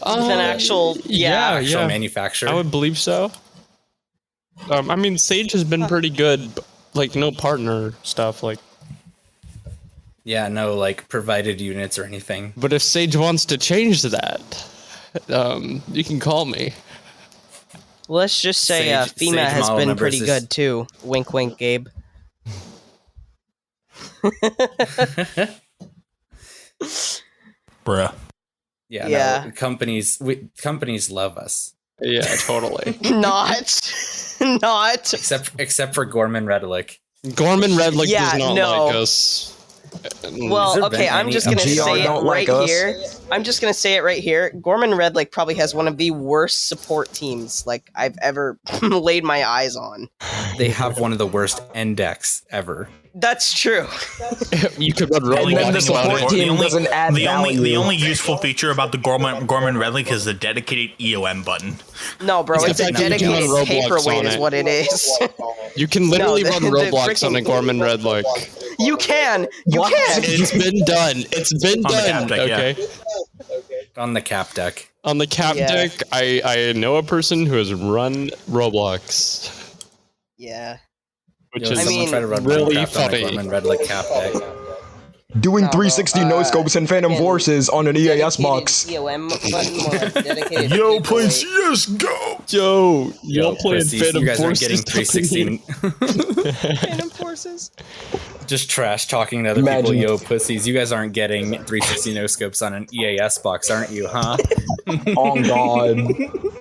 actual actual manufacturer? I would believe so. I mean, Sage has been pretty good, but, like, no partner stuff, like. Yeah, no, like, provided units or anything. But if Sage wants to change that, you can call me. Let's just say FEMA has been pretty good too. Wink, wink, Gabe. Bruh. Yeah. No, companies love us. Yeah, totally. Not. Except for Gorman Redlick. Gorman Redlick does not like us. Well, okay, I'm just gonna say it right here. I'm just gonna say it right here. Gorman Redlick probably has one of the worst support teams like I've ever laid my eyes on. They have one of the worst ENDECs ever. That's true. You could run really And then the support team doesn't add value. The only useful feature about the Gorman Redlick is the dedicated EOM button. No, bro, it's a dedicated paperweight is what it is. You can literally run Roblox on a Gorman Redlick. You can. It's been done. It's been done. Deck, okay. Yeah. On the cap deck. On the cap deck, I know a person who has run Roblox. Yeah. Which is try to run really funny. On a Redlick cap deck. Doing 360 no scopes and Phantom Forces on an EAS box. EOM button or dedicated Yo, playing CSGO. Yo, playing Phantom You guys aren't Forces. getting 360. Phantom Forces. Just trash talking to other people. Yo, pussies. You guys aren't getting 360 no scopes on an EAS box, aren't you? Huh? Oh God.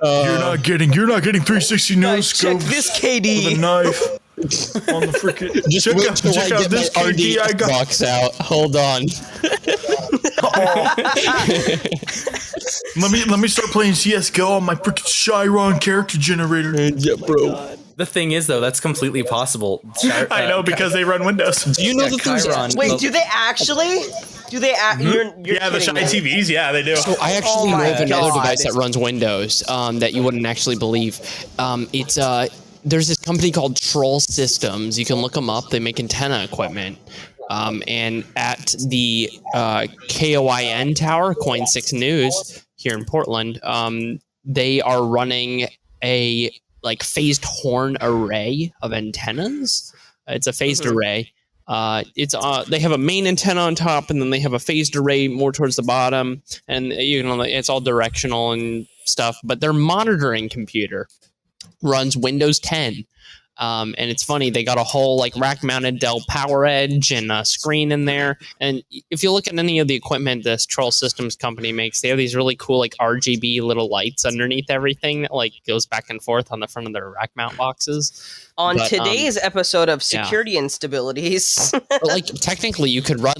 You're not getting 360 no scopes. Check this KD With a knife. On the freaking. Just wait till I get this RD box out. Hold on. Let me start playing CS:GO on my freaking Chiron character generator. Yeah, bro. The thing is, though, that's completely possible. I know because they run Windows. Do you know that there's... Wait, do they actually? Do they? You're yeah, the Shy TVs. Yeah, they do. So I actually know of another device that runs Windows that you wouldn't actually believe. There's this company called Troll Systems. You can look them up. They make antenna equipment. And at the KOIN Tower, Coin 6 News here in Portland, they are running a phased horn array of antennas. It's a phased array. They have a main antenna on top, and then they have a phased array more towards the bottom, and it's all directional and stuff. But their monitoring computer runs Windows 10. And it's funny, they got a whole rack-mounted Dell PowerEdge and a screen in there. And if you look at any of the equipment this Troll Systems company makes, they have these really cool RGB little lights underneath everything that goes back and forth on the front of their rack mount boxes. Today's episode of Security Instabilities, technically you could run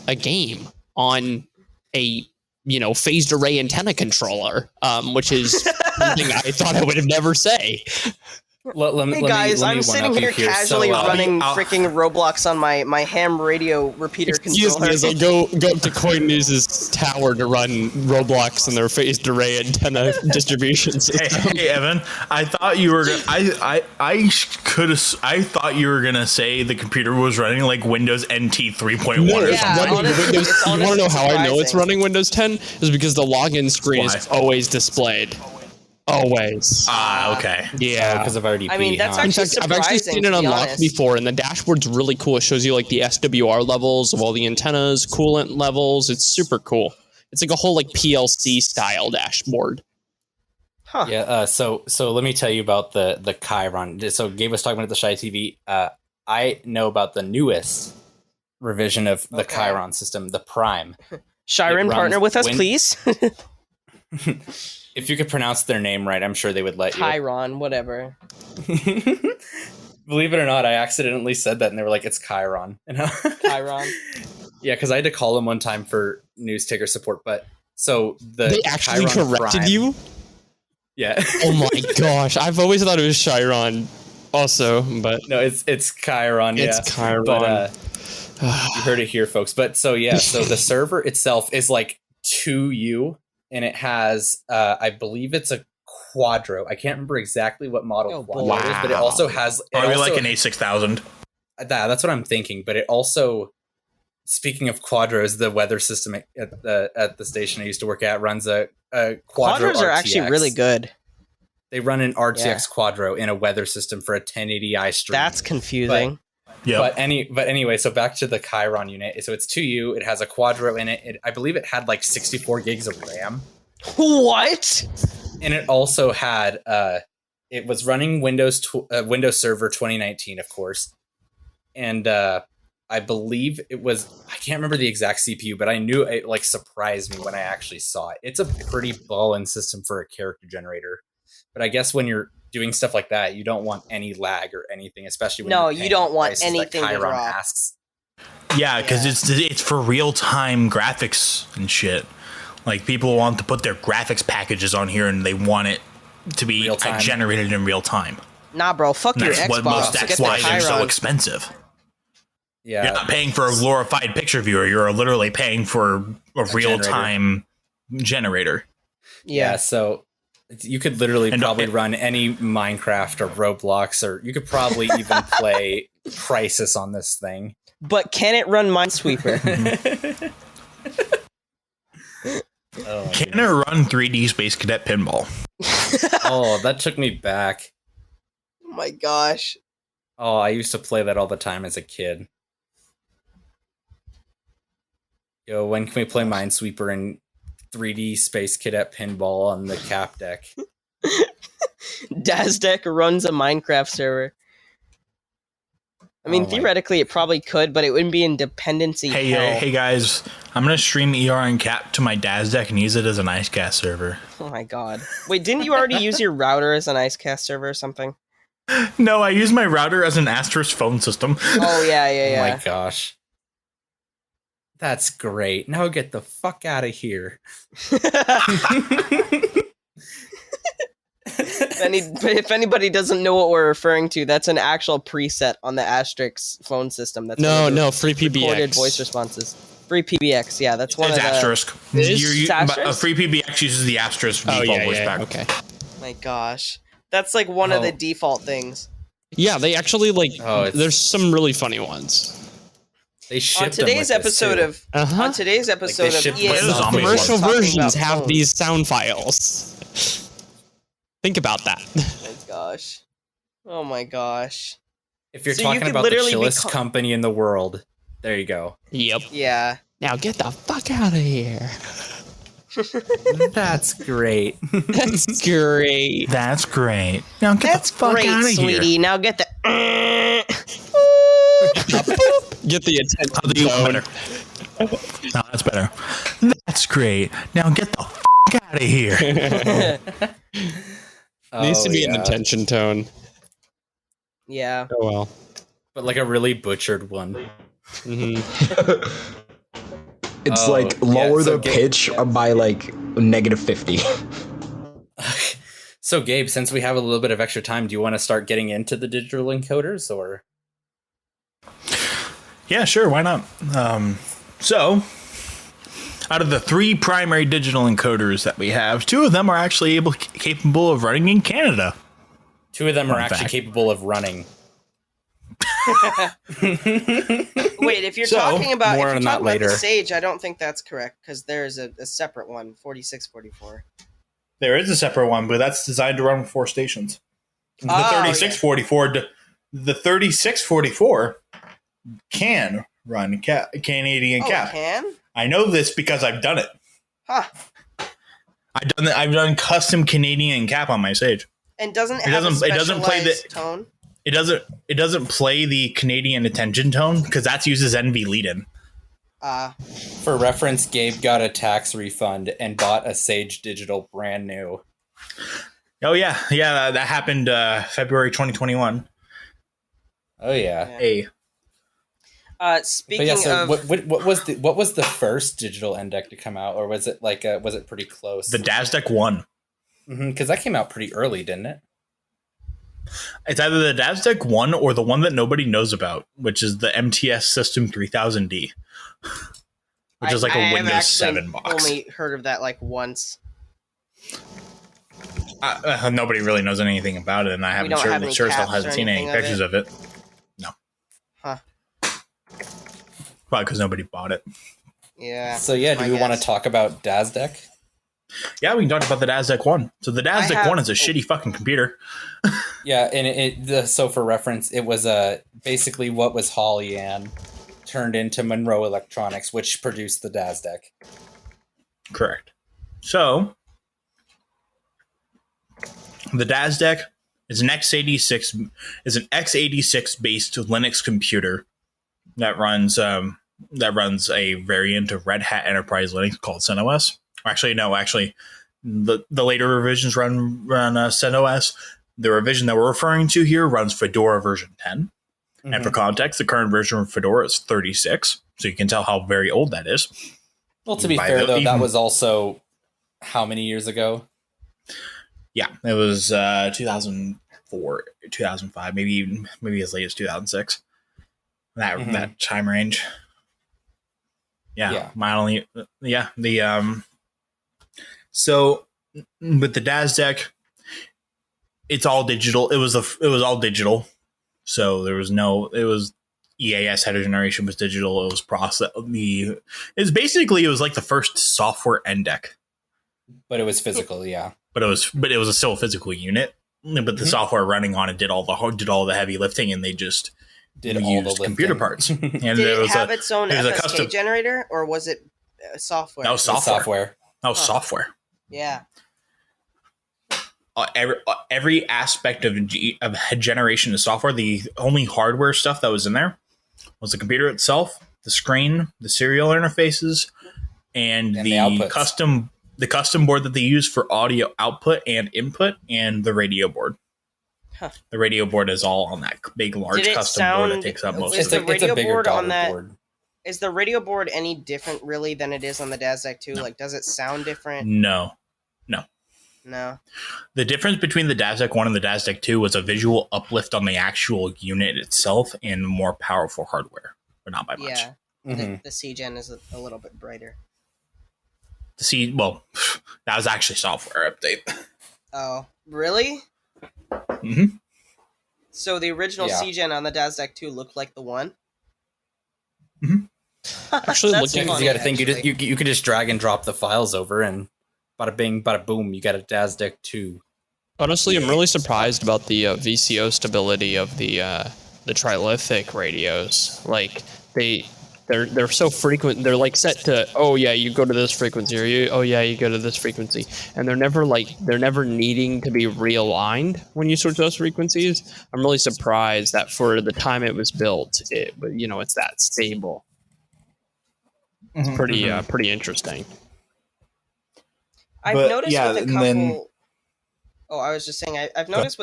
a game on a phased array antenna controller, which is something I thought I would have never say. Hey guys, I'm sitting here casually running freaking Roblox on my ham radio repeater controller. Excuse me as I go up to Coin News' tower to run Roblox and their phased array antenna distribution system. Hey Evan, I thought you were I thought you were gonna say the computer was running Windows NT 3.1 or something. Windows, you want to know how I know it's running Windows 10? Is because the login screen is always displayed. Always. Okay. Yeah. Because of RDP. I mean, that's actually surprising. I've actually seen it unlocked before, and the dashboard's really cool. It shows you the SWR levels of all the antennas, coolant levels. It's super cool. It's a whole PLC style dashboard. Huh. Yeah. So let me tell you about the Chiron. So Gabe was talking about the Shy TV. I know about the newest revision of the Chiron system, the Prime. Chiron, partner with us, please. If you could pronounce their name right, I'm sure they would let you. Chiron, whatever. Believe it or not, I accidentally said that, and they were like, "It's Chiron." Chiron. Yeah, because I had to call them one time for news ticker support. But so they actually Chiron corrected Prime, you. Yeah. Oh my gosh, I've always thought it was Chiron. Also, but no, it's Chiron. It's Chiron. But you heard it here, folks. But so the server itself is like 2U, and it has, I believe it's a Quadro. I can't remember exactly what model Quadro is, but it also has. Probably like an A6000. That's what I'm thinking. But it also, speaking of Quadros, the weather system at the station I used to work at runs a Quadro. Quadros are RTX. actually really good. They run an RTX Quadro in a weather system for a 1080i stream. That's confusing. But anyway, so back to the Chiron unit. So it's 2U. It has a Quadro in it. I believe it had like 64 gigs of RAM. What? And it also had it was running Windows Server 2019, of course. And I believe it was, I can't remember the exact CPU, but I knew it like surprised me when I actually saw it. It's a pretty ballin' system for a character generator. But I guess when you're doing stuff like that, you don't want any lag or anything, especially when you don't want anything that to Chiron drop. asks. Yeah, because it's for real-time graphics and shit. Like, people want to put their graphics packages on here, and they want it to be generated in real time. Nah, bro, fuck your Xbox. That's why they're so expensive. Yeah, you're not paying for a glorified picture viewer. You're literally paying for a real-time generator. Yeah, so you could literally probably run any Minecraft or Roblox, or you could probably even play Crisis on this thing. But can it run Minesweeper? Can it run 3D Space Cadet Pinball? Oh, that took me back. Oh my gosh. Oh, I used to play that all the time as a kid. Yo, when can we play Minesweeper and 3D Space Cadet Pinball on the cap deck? DazDeck runs a Minecraft server. I mean, theoretically, it probably could, but it wouldn't be in dependency. Hey guys, I'm gonna stream EAN Cap to my DazDeck and use it as an IceCast server. Oh my god! Wait, didn't you already use your router as an IceCast server or something? No, I use my router as an Asterisk phone system. Oh yeah. Oh my gosh. That's great. Now get the fuck out of here. If anybody doesn't know what we're referring to, that's an actual preset on the Asterisk phone system. That's free PBX. Recorded voice responses. Free PBX, yeah, that's one of the... Asterisk. A free PBX uses the Asterisk default voice back. Okay. My gosh. That's like one of the default things. Yeah, they actually there's some really funny ones. They shipped on today's episode of on today's episode of EAN, commercial versions have these sound files. Think about that. Oh my gosh. If you're talking about the chillest company in the world, there you go. Yep. Yeah. Now get the fuck out of here. That's great. That's great. That's great. Now get the fuck out of here, sweetie. Now get the. Get the attention. No, that's better. That's great. Now get the fuck out of here. Needs to be an attention tone. Yeah. Oh well. But like a really butchered one. Mm-hmm. It's lower the pitch by like -50. So Gabe, since we have a little bit of extra time, do you want to start getting into the digital encoders, or? Yeah, sure. Why not? So, out of the 3 primary digital encoders that we have, 2 of them are actually capable of running in Canada. 2 of them are actually capable of running. Wait, if you're talking about later. The Sage, I don't think that's correct because there's a separate one, 4644. There is a separate one, but that's designed to run with 4 stations. The 3644, the 3644 can run Canadian cap. Can? I know this because I've done it. Huh. I've done custom Canadian cap on my Sage. And doesn't play the tone? It doesn't play the Canadian attention tone because that's used as NV lead-in. For reference, Gabe got a tax refund and bought a Sage Digital brand new. Oh yeah, that happened February 2021. Oh yeah. Hey. Speaking so of what was the first digital ENDEC to come out, or was it was it pretty close? The DASDEC 1. Because that came out pretty early, didn't it? It's either the DASDEC 1 or the one that nobody knows about, which is the MTS System 3000D, which is like a Windows 7 box. Only heard of that like once. Nobody really knows anything about it, and I haven't still hasn't seen any pictures of it. No. Huh. Probably because nobody bought it. Yeah. So do we want to talk about DASDEC? Yeah, we can talk about the DASDEC 1. So the DASDEC 1 is a shitty fucking computer. Yeah, and so for reference, it was basically what was Hall EAN turned into Monroe Electronics, which produced the DASDEC. Correct. So the DASDEC is an x86 based Linux computer that runs a variant of Red Hat Enterprise Linux called CentOS. Actually, the later revisions run CentOS. The revision that we're referring to here runs Fedora version 10. Mm-hmm. And for context, the current version of Fedora is 36. So you can tell how very old that is. Well, to be fair, though, that was also how many years ago? Yeah, it was 2004, 2005, maybe as late as 2006. That time range. So with the DASDEC, it's all digital. It was all digital. So there was it was EAS header generation was digital. It was it was like the first software ENDEC. But it was physical, yeah. But it was still a physical unit. But the software running on it did all the heavy lifting, and they just did all the computer parts. And did it have its own FSK generator, or was it software? That was software. That was software. Yeah. Every aspect of generation of software, the only hardware stuff that was in there was the computer itself, the screen, the serial interfaces, and the custom board that they use for audio output and input, and the radio board. Huh. The radio board is all on that big, large custom board that takes up most of it. It's a bigger board on that board. Is the radio board any different, really, than it is on the DASDEC 2? No. Like, does it sound different? No. The difference between the DASDEC 1 and the DASDEC 2 was a visual uplift on the actual unit itself and more powerful hardware, but not by much. Yeah, the CGen is a little bit brighter. That was actually software update. Oh, really? Mm-hmm. So the original CGen on the DASDEC 2 looked like the one? Mm-hmm. Actually, looking, you got to think you can just drag and drop the files over, and bada bing, bada boom, you got a DASDEC 2. Honestly, I'm really surprised about the VCO stability of the trilithic radios. Like they're so frequent. They're like set to, oh yeah, you go to this frequency, or you go to this frequency, and they're never needing to be realigned when you switch those frequencies. I'm really surprised that for the time it was built, it's that stable. It's pretty interesting. I've noticed with a couple. I was just saying. I've noticed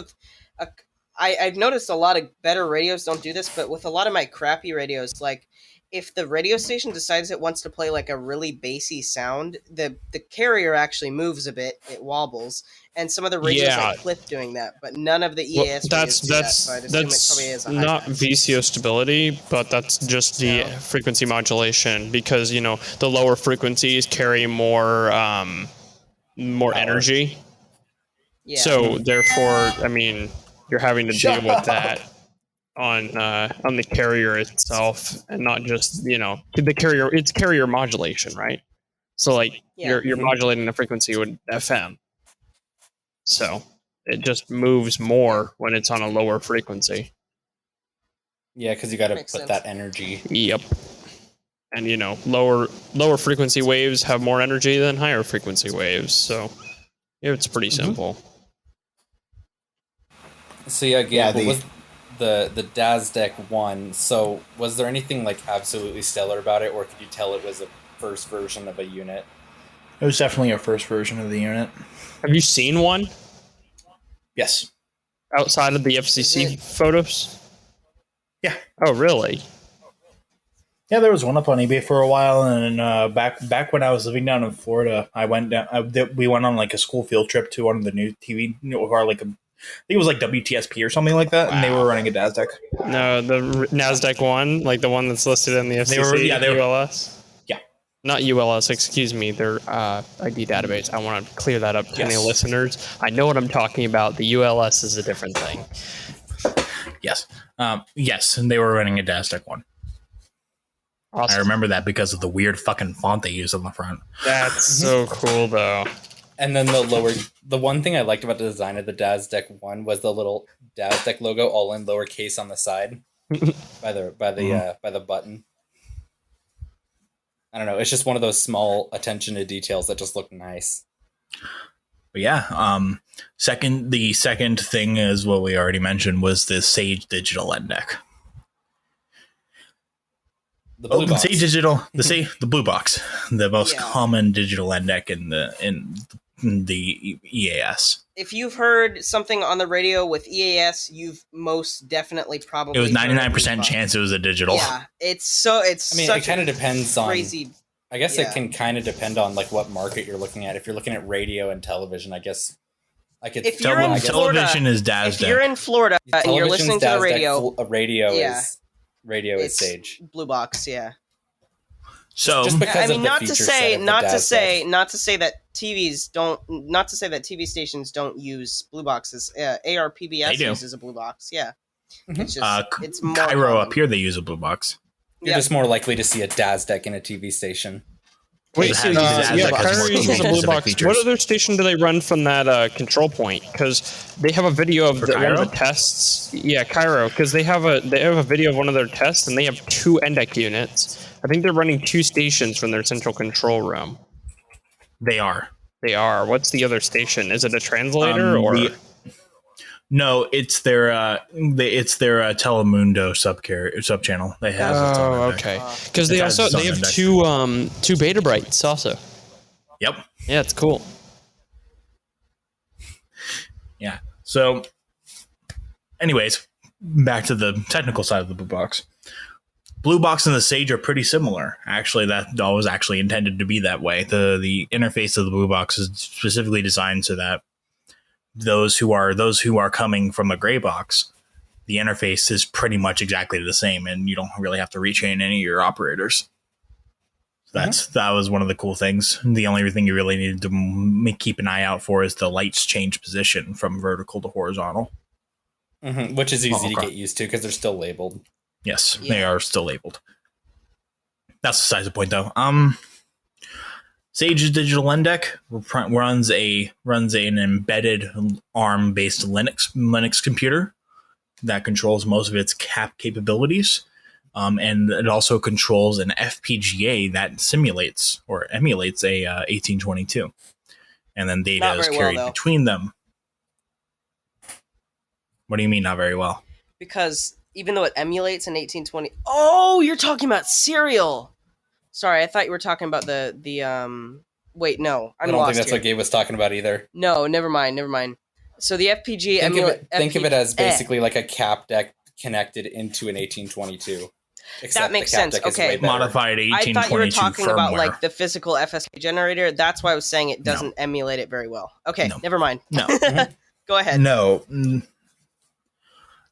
I've noticed a lot of better radios don't do this, but with a lot of my crappy radios, like if the radio station decides it wants to play like a really bassy sound, the carrier actually moves a bit, it wobbles, and some of the radios clip doing that, but none of the EAS radios do that. So I'd assume it probably is not VCO stability, but that's just the frequency modulation, because the lower frequencies carry more energy. Yeah. So therefore, you're having to deal with that on the carrier itself, and not just the carrier. It's carrier modulation, right? So you're modulating the frequency with FM. So it just moves more when it's on a lower frequency. Yeah, because you got to put that energy. Yep. And lower frequency waves have more energy than higher frequency waves, so it's pretty simple. So was the DASDEC 1. So was there anything like absolutely stellar about it, or could you tell it was a first version of a unit? It was definitely a first version of the unit. Have you seen one? Yes. Outside of the FCC photos? Yeah. Oh, really? Yeah, there was one up on eBay for a while, and back when I was living down in Florida, I went down. We went on like a school field trip to one of the new TV, or like I think it was like WTSP or something like that, and they were running a DASDEC. No, the NASDAQ one, like the one that's listed in the FCC, ULS. Yeah, not ULS. Excuse me, their ID database. I want to clear that up to any listeners. I know what I'm talking about. The ULS is a different thing. Yes, yes, and they were running a DASDEC one. Awesome. I remember that because of the weird fucking font they use on the front. That's so cool, though. And then the one thing I liked about the design of the DASDEC one was the little DASDEC logo all in lowercase on the side by the button. I don't know. It's just one of those small attention to details that just look nice. But yeah, the second thing is what we already mentioned was the Sage Digital ENDEC. The blue box. Sage Digital, the blue box, the most common digital ENDEC in the EAS. If you've heard something on the radio with EAS, you've most definitely probably. It was 99% chance it was a digital. Yeah, it's. I mean, it kind of depends on. Crazy. I guess it can kind of depend on like what market you're looking at. If you're looking at radio and television, I guess. If you're in Florida, television is DASDEC. If you're in Florida and you're listening to the radio, radio is Sage. Blue box, yeah. So just because not to say that TV stations don't use blue boxes. ARPBS uses a blue box. Yeah, it's just it's more Cairo common. Up here they use a blue box. You're just more likely to see a DASDEC in a TV station. Wait, so Cairo uses a blue box. What other station do they run from that control point? Because they have a video of one of the tests. Yeah, Cairo, because they have a video of one of their tests, and they have 2 ENDEC units. I think they're running 2 stations from their central control room. They are. What's the other station? Is it a translator No, it's their Telemundo sub channel. They have. Oh, okay. Because they have 2 Beta Brights also. Yep. Yeah, it's cool. Yeah. So, anyways, back to the technical side of the blue box. Blue box and the Sage are pretty similar. Actually, that was actually intended to be that way. The interface of the blue box is specifically designed so that those who are coming from a gray box, the interface is pretty much exactly the same, and you don't really have to retrain any of your operators. That was one of the cool things. The only thing you really needed to keep an eye out for is the lights change position from vertical to horizontal, which is easy to get used to because they're still labeled. Yes, they are still labeled. That's besides the point, though. Sage's Digital ENDEC runs an embedded ARM-based Linux computer that controls most of its CAP capabilities, and it also controls an FPGA that simulates or emulates a 1822, and then data is carried between them. What do you mean, not very well? Because even though it emulates an 1820, oh, you're talking about serial. Sorry, I thought you were talking about the wait, no, I don't think that's what Gabe was talking about either. No, never mind. So the FPGA think of it as basically like a cap deck connected into an 1822. That makes sense. Okay, modified 1822 I thought you were talking firmware. about like the physical FSK generator. That's why I was saying it doesn't emulate it very well. Okay, never mind. No, go ahead. No,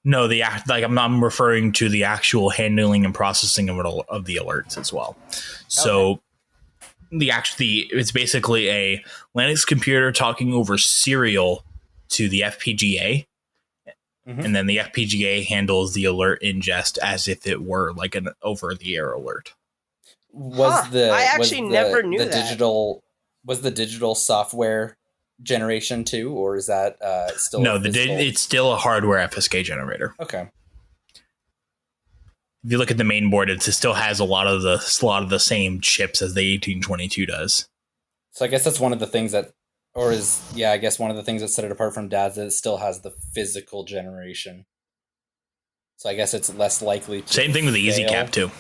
I'm referring to the actual handling and processing of the alerts as well. So it's basically a Linux computer talking over serial to the FPGA, and then the FPGA handles the alert ingest as if it were like an over-the-air alert. I actually never knew that. Was the digital software generation too, or is that still it's still a hardware FSK generator. Okay. If you look at the main board, it still has a lot of the same chips as the 1822 does. So I guess that's one of the things that set it apart from DAS, that it still has the physical generation. So I guess it's less likely to same thing with the fail. EasyCap too.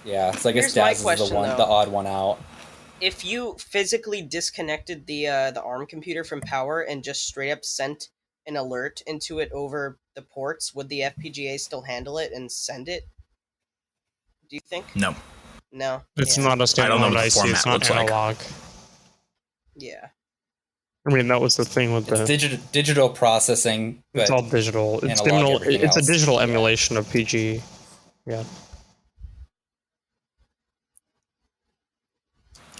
Yeah, so I guess DAS is the odd one out. If you physically disconnected the ARM computer from power and just straight up sent an alert into it over the ports, would the FPGA still handle it and send it? Do you think? No. No. It's not a standalone IC. It's not analog. Yeah. I mean, that was the thing with the digital processing. It's all digital. It's a digital emulation of PG. Yeah.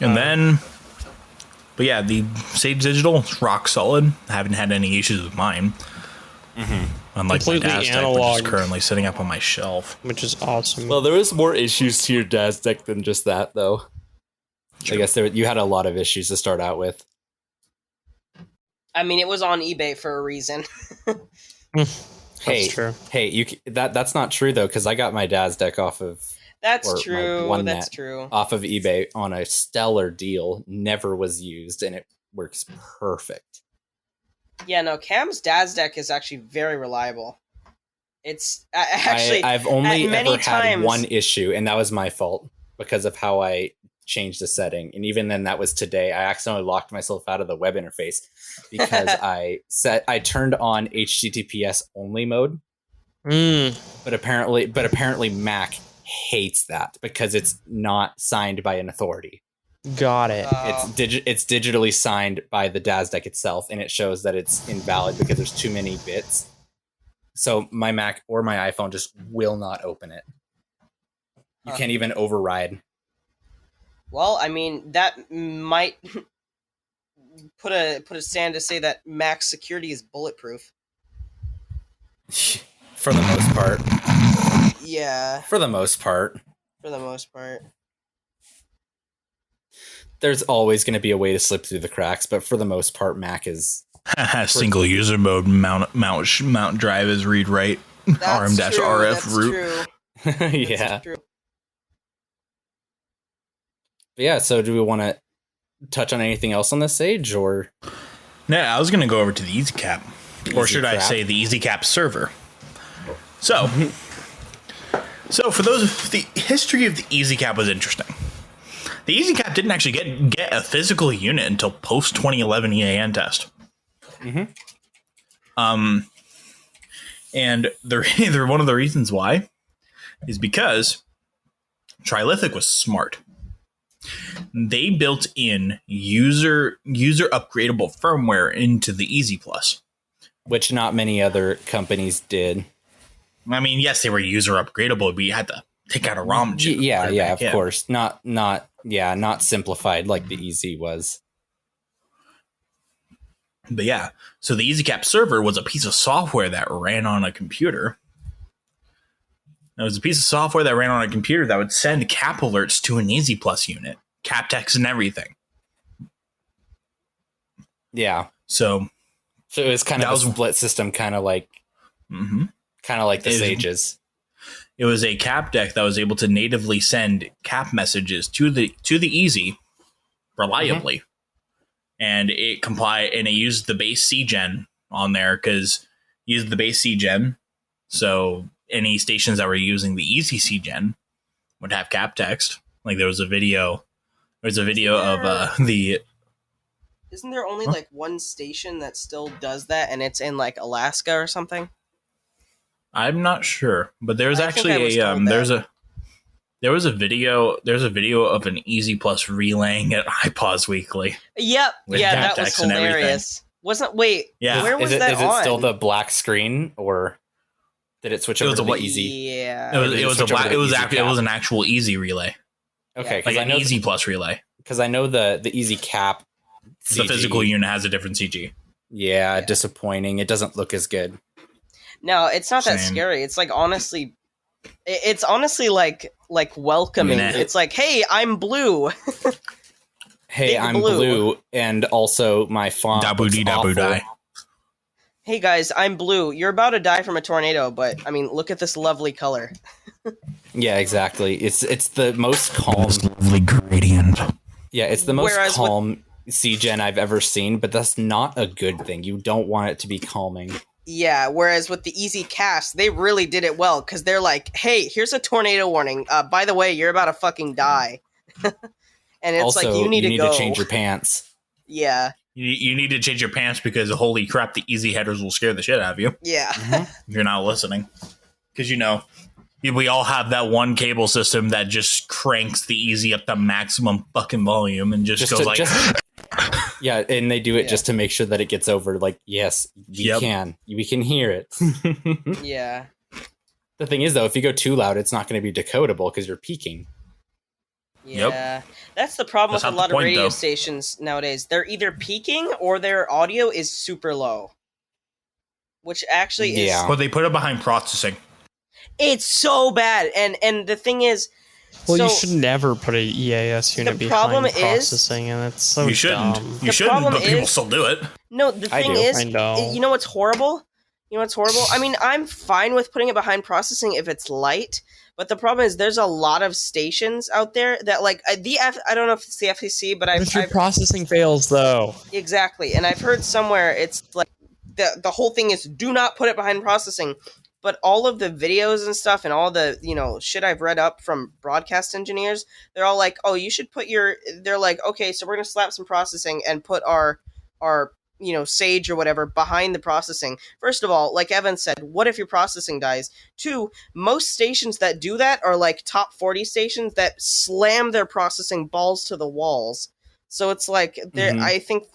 And then, but yeah, the Sage Digital is rock solid. I haven't had any issues with mine. Unlike completely my DAS analog, deck, which is currently sitting up on my shelf, which is awesome. Well, there is more issues to your DAS deck than just that, though. True. I guess you had a lot of issues to start out with. I mean, it was on eBay for a reason. That's true. Hey, that's not true though, because I got my DAS deck off of. That's true. That's true. Off of eBay on a stellar deal, never was used, and it works perfect. Yeah, no, Cam's DAS deck is actually very reliable. It's actually I've only ever had one issue, and that was my fault because of how I changed the setting. And even then, that was today. I accidentally locked myself out of the web interface because I turned on HTTPS only mode. But apparently Mac hates that because it's not signed by an authority. Got it. It's digitally signed by the DAS deck itself, and it shows that it's invalid because there's too many bits. So my Mac or my iPhone just will not open it. You can't even override. Well, I mean, that might put a stand to say that Mac security is bulletproof. For the most part. Yeah. For the most part. There's always going to be a way to slip through the cracks, but for the most part, Mac is single user mode mount drive is read write RM-RF root. Yeah. Yeah. So, do we want to touch on anything else on this Sage, or? No, I was going to go over to the EasyCap, or should I say the EasyCap server? So, for those, the history of the EasyCap was interesting. The EasyCap didn't actually get a physical unit until post 2011 EAN test. And one of the reasons why is because Trilithic was smart. They built in user upgradable firmware into the Easy Plus, which not many other companies did. I mean, yes, they were user upgradable, but you had to take out a ROM chip. Yeah, of course. Not simplified like the Easy was. But yeah, so the EasyCap server was a piece of software that ran on a computer. It was a piece of software that ran on a computer that would send cap alerts to an Easy Plus unit, cap text and everything. Yeah. So it was kind of a split system, kind of like the Sages. It was a cap deck that was able to natively send cap messages to the Easy reliably. And it used the base CGen on there because it used the base CGen. So any stations that were using the Easy CGen would have cap text. Like there was a video of the. Isn't there only like one station that still does that, and it's in like Alaska or something? I'm not sure, but there's actually there was a video of an Easy Plus relaying at iPause Weekly. Yep. Yeah, that was hilarious. Where was that on? Is it still the black screen, or did it switch over to the Easy? Yeah. It was an actual Easy relay. Okay, like an Easy Plus relay. Because I know the Easy Cap, the physical unit has a different CG. Yeah, disappointing. It doesn't look as good. No, it's not that scary. It's like honestly like welcoming. It's like, hey, I'm blue. Hey, I'm blue, and also my font looks awful. Hey guys, I'm blue. You're about to die from a tornado, but I mean, look at this lovely color. Yeah, exactly. It's the most calm, lovely gradient. Yeah, it's the most calm CGen I've ever seen, but that's not a good thing. You don't want it to be calming. Yeah, whereas with the Easy Cast, they really did it well, because they're like, hey, here's a tornado warning. By the way, you're about to fucking die. And it's also, like, you need to go. To change your pants. Yeah. You need to change your pants because holy crap, the easy headers will scare the shit out of you. Yeah. If you're not listening. Because, we all have that one cable system that just cranks the easy up to maximum fucking volume and just goes yeah, and they do it just to make sure that it gets over. Like, yes, we can hear it. Yeah. The thing is, though, if you go too loud, it's not going to be decodable because you're peaking. Yeah, that's the problem with a lot of radio stations nowadays. They're either peaking or their audio is super low, which actually is. Well, they put it behind processing. It's so bad, and the thing is, you should never put an EAS unit behind processing, and it's so you shouldn't. dumb. You shouldn't, but people still do it. No, the thing is, you know what's horrible? I mean, I'm fine with putting it behind processing if it's light. But the problem is there's a lot of stations out there that I don't know if it's the FCC, but if your processing fails though. Exactly. And I've heard somewhere it's like the whole thing is do not put it behind processing. But all of the videos and stuff and all the, shit I've read up from broadcast engineers, they're all like, oh, you should put they're like, okay, so we're going to slap some processing and put our Sage or whatever behind the processing. First of all, like Evan said, what if your processing dies? 2, most stations that do that are like top 40 stations that slam their processing balls to the walls. So it's like, I think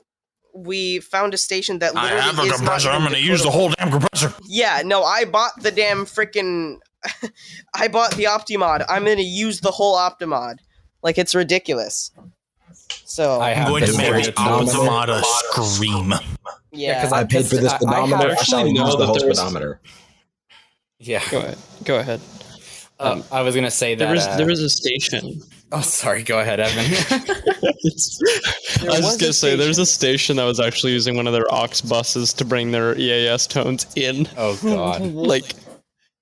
we found a station that literally I have a compressor. I'm going to use the whole damn compressor. Yeah, no, I bought the damn freaking... I bought the Optimod. I'm going to use the whole Optimod. Like, it's ridiculous. So I'm going to make the Optimod scream. Yeah, because I paid for this pedometer. I know the whole pedometer. Yeah, go ahead. I was going to say that there was a station. Oh, sorry. Go ahead, Evan. I was just going to say there's a station that was actually using one of their aux buses to bring their EAS tones in. Oh God!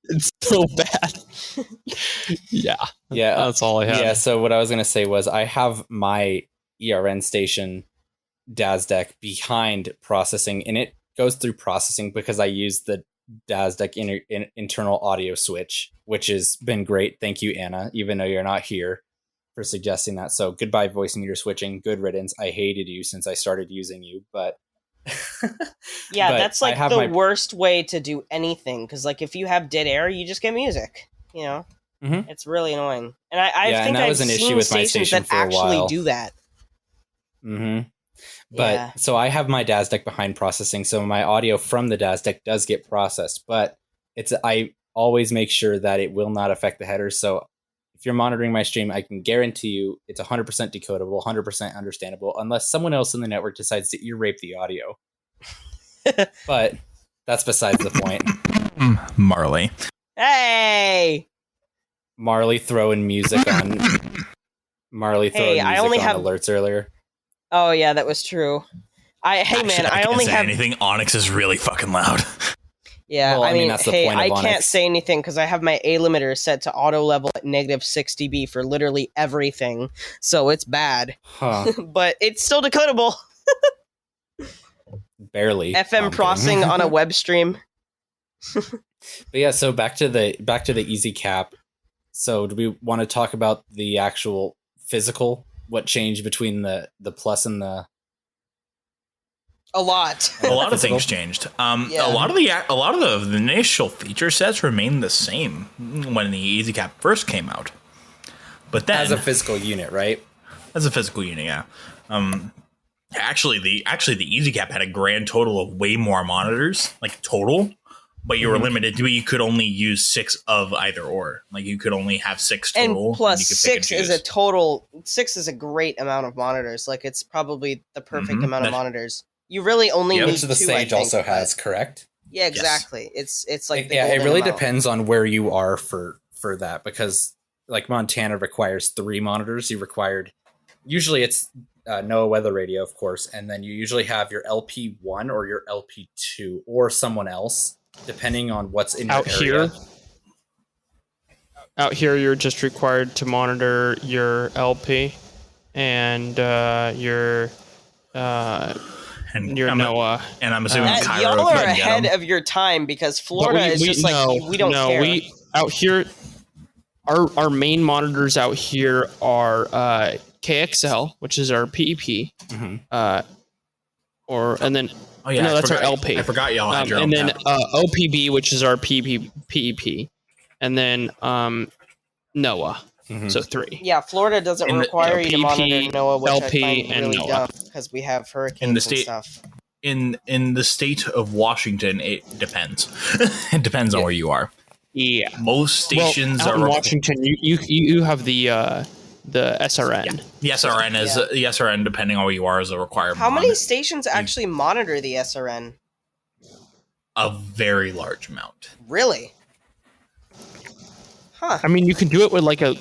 It's so bad. Yeah, that's all I have. Yeah. So what I was going to say was I have my ERN station DASDEC behind processing, and it goes through processing because I use the DASDEC internal audio switch, which has been great. Thank you, Anna, even though you're not here, for suggesting that. So goodbye, voice meter switching. Good riddance. I hated you since I started using you, but yeah, that's like the worst way to do anything, because like if you have dead air, you just get music. It's really annoying. And I think that was an issue with my station that actually do that. But so I have my DASDEC behind processing, so my audio from the DASDEC does get processed, but I always make sure that it will not affect the headers. So if you're monitoring my stream, I can guarantee you it's 100% decodable, 100% understandable, unless someone else in the network decides to ear rape the audio. But that's besides the point. Marley. Hey! Marley throwing music on. Alerts earlier. Oh yeah, that was true. I only have anything. Onyx is really fucking loud. Yeah, well, I mean that's the point of Onyx. I can't say anything because I have my A limiter set to auto level at -6 dB for literally everything, so it's bad. Huh. But it's still decodable. Barely. FM processing on a web stream. But yeah, so back to the easy cap. So do we want to talk about the actual physical? What changed between the plus and the? A lot of things changed. A lot of the initial feature sets remained the same when the easy cap first came out. But then as a physical unit, right? As a physical unit, yeah. Actually, the easy cap had a grand total of way more monitors, like total. But you were limited to you could only use 6 of either or. Like you could only have 6 total. And plus 6 is a total. 6 is a great amount of monitors. Like it's probably the perfect amount of monitors. You really only need 2. Which the Sage also has, correct? Yeah, exactly. Yes. It's like it really depends on where you are for that, because like Montana requires 3 monitors. Usually it's NOAA weather radio, of course, and then you usually have your LP1 or your LP2 or someone else, depending on what's in your area. Out here, you're just required to monitor your LP and your NOAA. And I'm assuming y'all are ahead of your time, because Florida is just we don't care. We out here, our main monitors out here are KXL, which is our PEP, and then Oh yeah, no, that's our forgot, LP. I forgot y'all had your and own then OPB, which is our PEP, and then NOAA. So 3. Yeah, Florida doesn't require you to monitor NOAA, which LP, I find and really NOAA. dumb because we have hurricanes and stuff. In the state of Washington, it depends. It depends on where you are. Yeah, most stations out are in Washington. You have the SRN. Yeah. The SRN is the SRN, depending on where you are, is a required. How many stations actually monitor the SRN? A very large amount. Really? Huh. I mean, you can do it with like a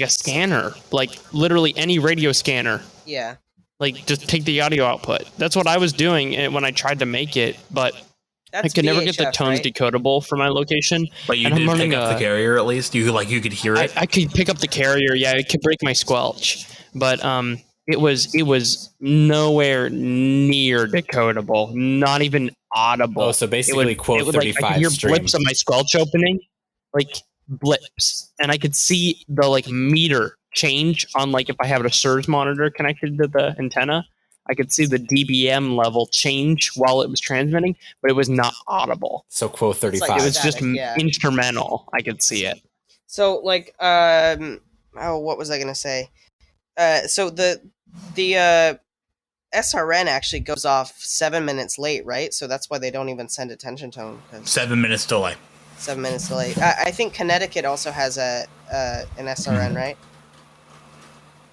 scanner, like literally any radio scanner. Yeah. Like just take the audio output. That's what I was doing when I tried to make it, but I could never get the tones decodable for my location. But you did pick up the carrier at least. You could hear it. I could pick up the carrier. Yeah, it could break my squelch, but it was nowhere near decodable. Not even audible. Oh, so basically, quote 35 I could hear streams. blips of my squelch opening, like blips, and I could see the meter change on if I have a SIRS monitor connected to the antenna. I could see the dBm level change while it was transmitting, but it was not audible. So quote 35. It was just instrumental. I could see it. So what was I gonna say? So the SRN actually goes off 7 minutes late, right? So that's why they don't even send a tension tone. 7 minutes delay. 7 minutes delay. I think Connecticut also has an SRN, right?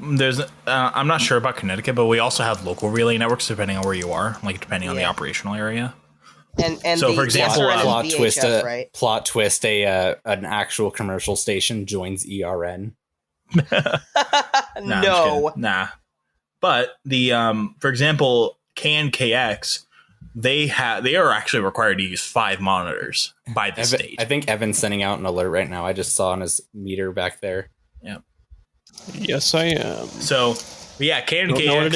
There's, I'm not sure about Connecticut, but we also have local relay networks depending on where you are, depending on the operational area. And so, for example, plot twist, an actual commercial station joins ERN. Nah. But for example, KNKX, they are actually required to use 5 monitors by the state. I think Evan's sending out an alert right now. I just saw on his meter back there. Yeah. Yes, I am. So, yeah, KNKX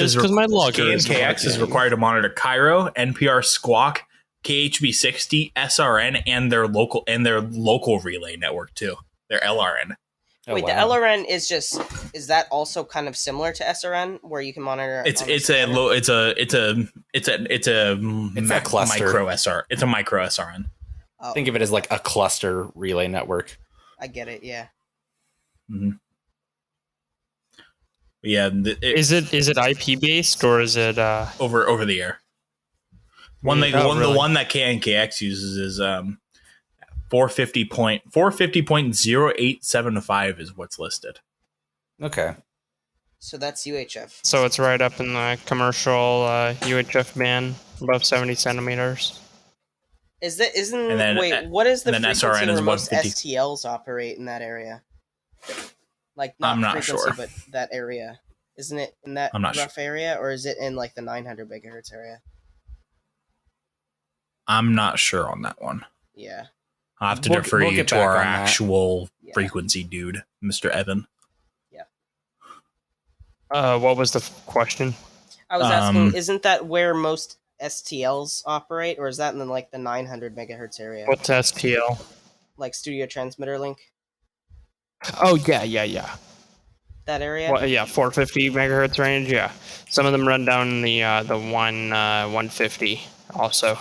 is required to monitor Cairo, NPR Squawk, KHB60, SRN, and their local relay network too. Their LRN. Wait, the LRN is that also kind of similar to SRN where you can monitor? It's a cluster. Micro SR. It's a micro SRN. Oh. Think of it as like a cluster relay network. I get it. Yeah. Mm-hmm. Yeah. Is it IP based or is it over the air? The one that KNKX uses is 450.0875 is what's listed. Okay. So that's UHF. So it's right up in the commercial UHF band, above 70 centimeters. What is the frequency where most STLs operate in that area? Not I'm not frequency, sure. But that area. Isn't it in that rough area, or is it in the 900 megahertz area? I'm not sure on that one. Yeah. I'll have to defer you to our actual frequency dude, Mr. Evan. Yeah. What was the question? I was asking, isn't that where most STLs operate, or is that in the 900 megahertz area? What's STL? Like Studio Transmitter Link? Oh, yeah. That area? Well, yeah, 450 megahertz range, yeah. Some of them run down the 150 also.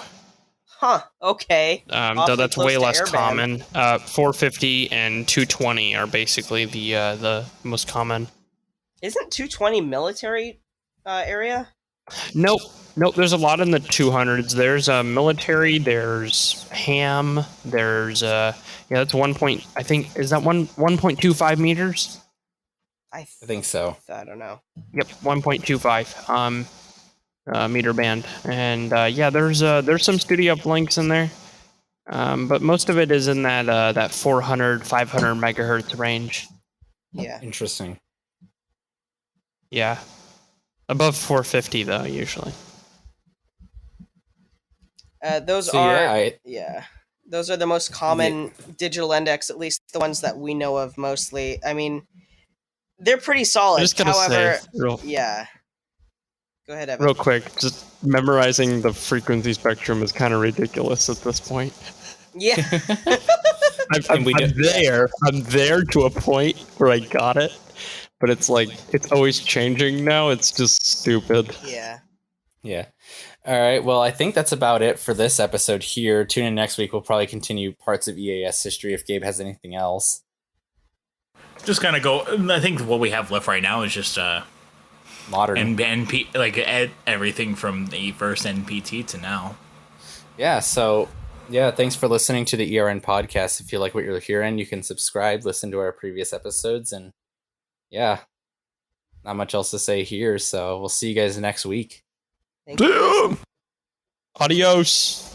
Huh, okay. Though that's way less common. 450 and 220 are basically the most common. Isn't 220 military area? Nope. There's a lot in the 200s. There's military. There's ham. There's that's 1. I think is that 1.25 meters. I think so. I don't know. Yep, 1.25 meter band, and there's some studio uplinks in there, but most of it is in that 400, 500 megahertz range. Yeah. Interesting. Yeah. Above 450 though, usually. Those are the most common digital ENDECS, at least the ones that we know of mostly. I mean, they're pretty solid. However, Go ahead, Evan. Real quick, just memorizing the frequency spectrum is kind of ridiculous at this point. Yeah. I'm there to a point where I got it, but it's it's always changing now. It's just stupid. Yeah. Yeah. All right. Well, I think that's about it for this episode here. Tune in next week. We'll probably continue parts of EAS history if Gabe has anything else. Just kind of go. I think what we have left right now is just modern and NP, like everything from the first NPT to now. Yeah. So yeah, thanks for listening to the ERN podcast. If you like what you're hearing, you can subscribe, listen to our previous episodes, and yeah, not much else to say here. So we'll see you guys next week. Thank you. Adios.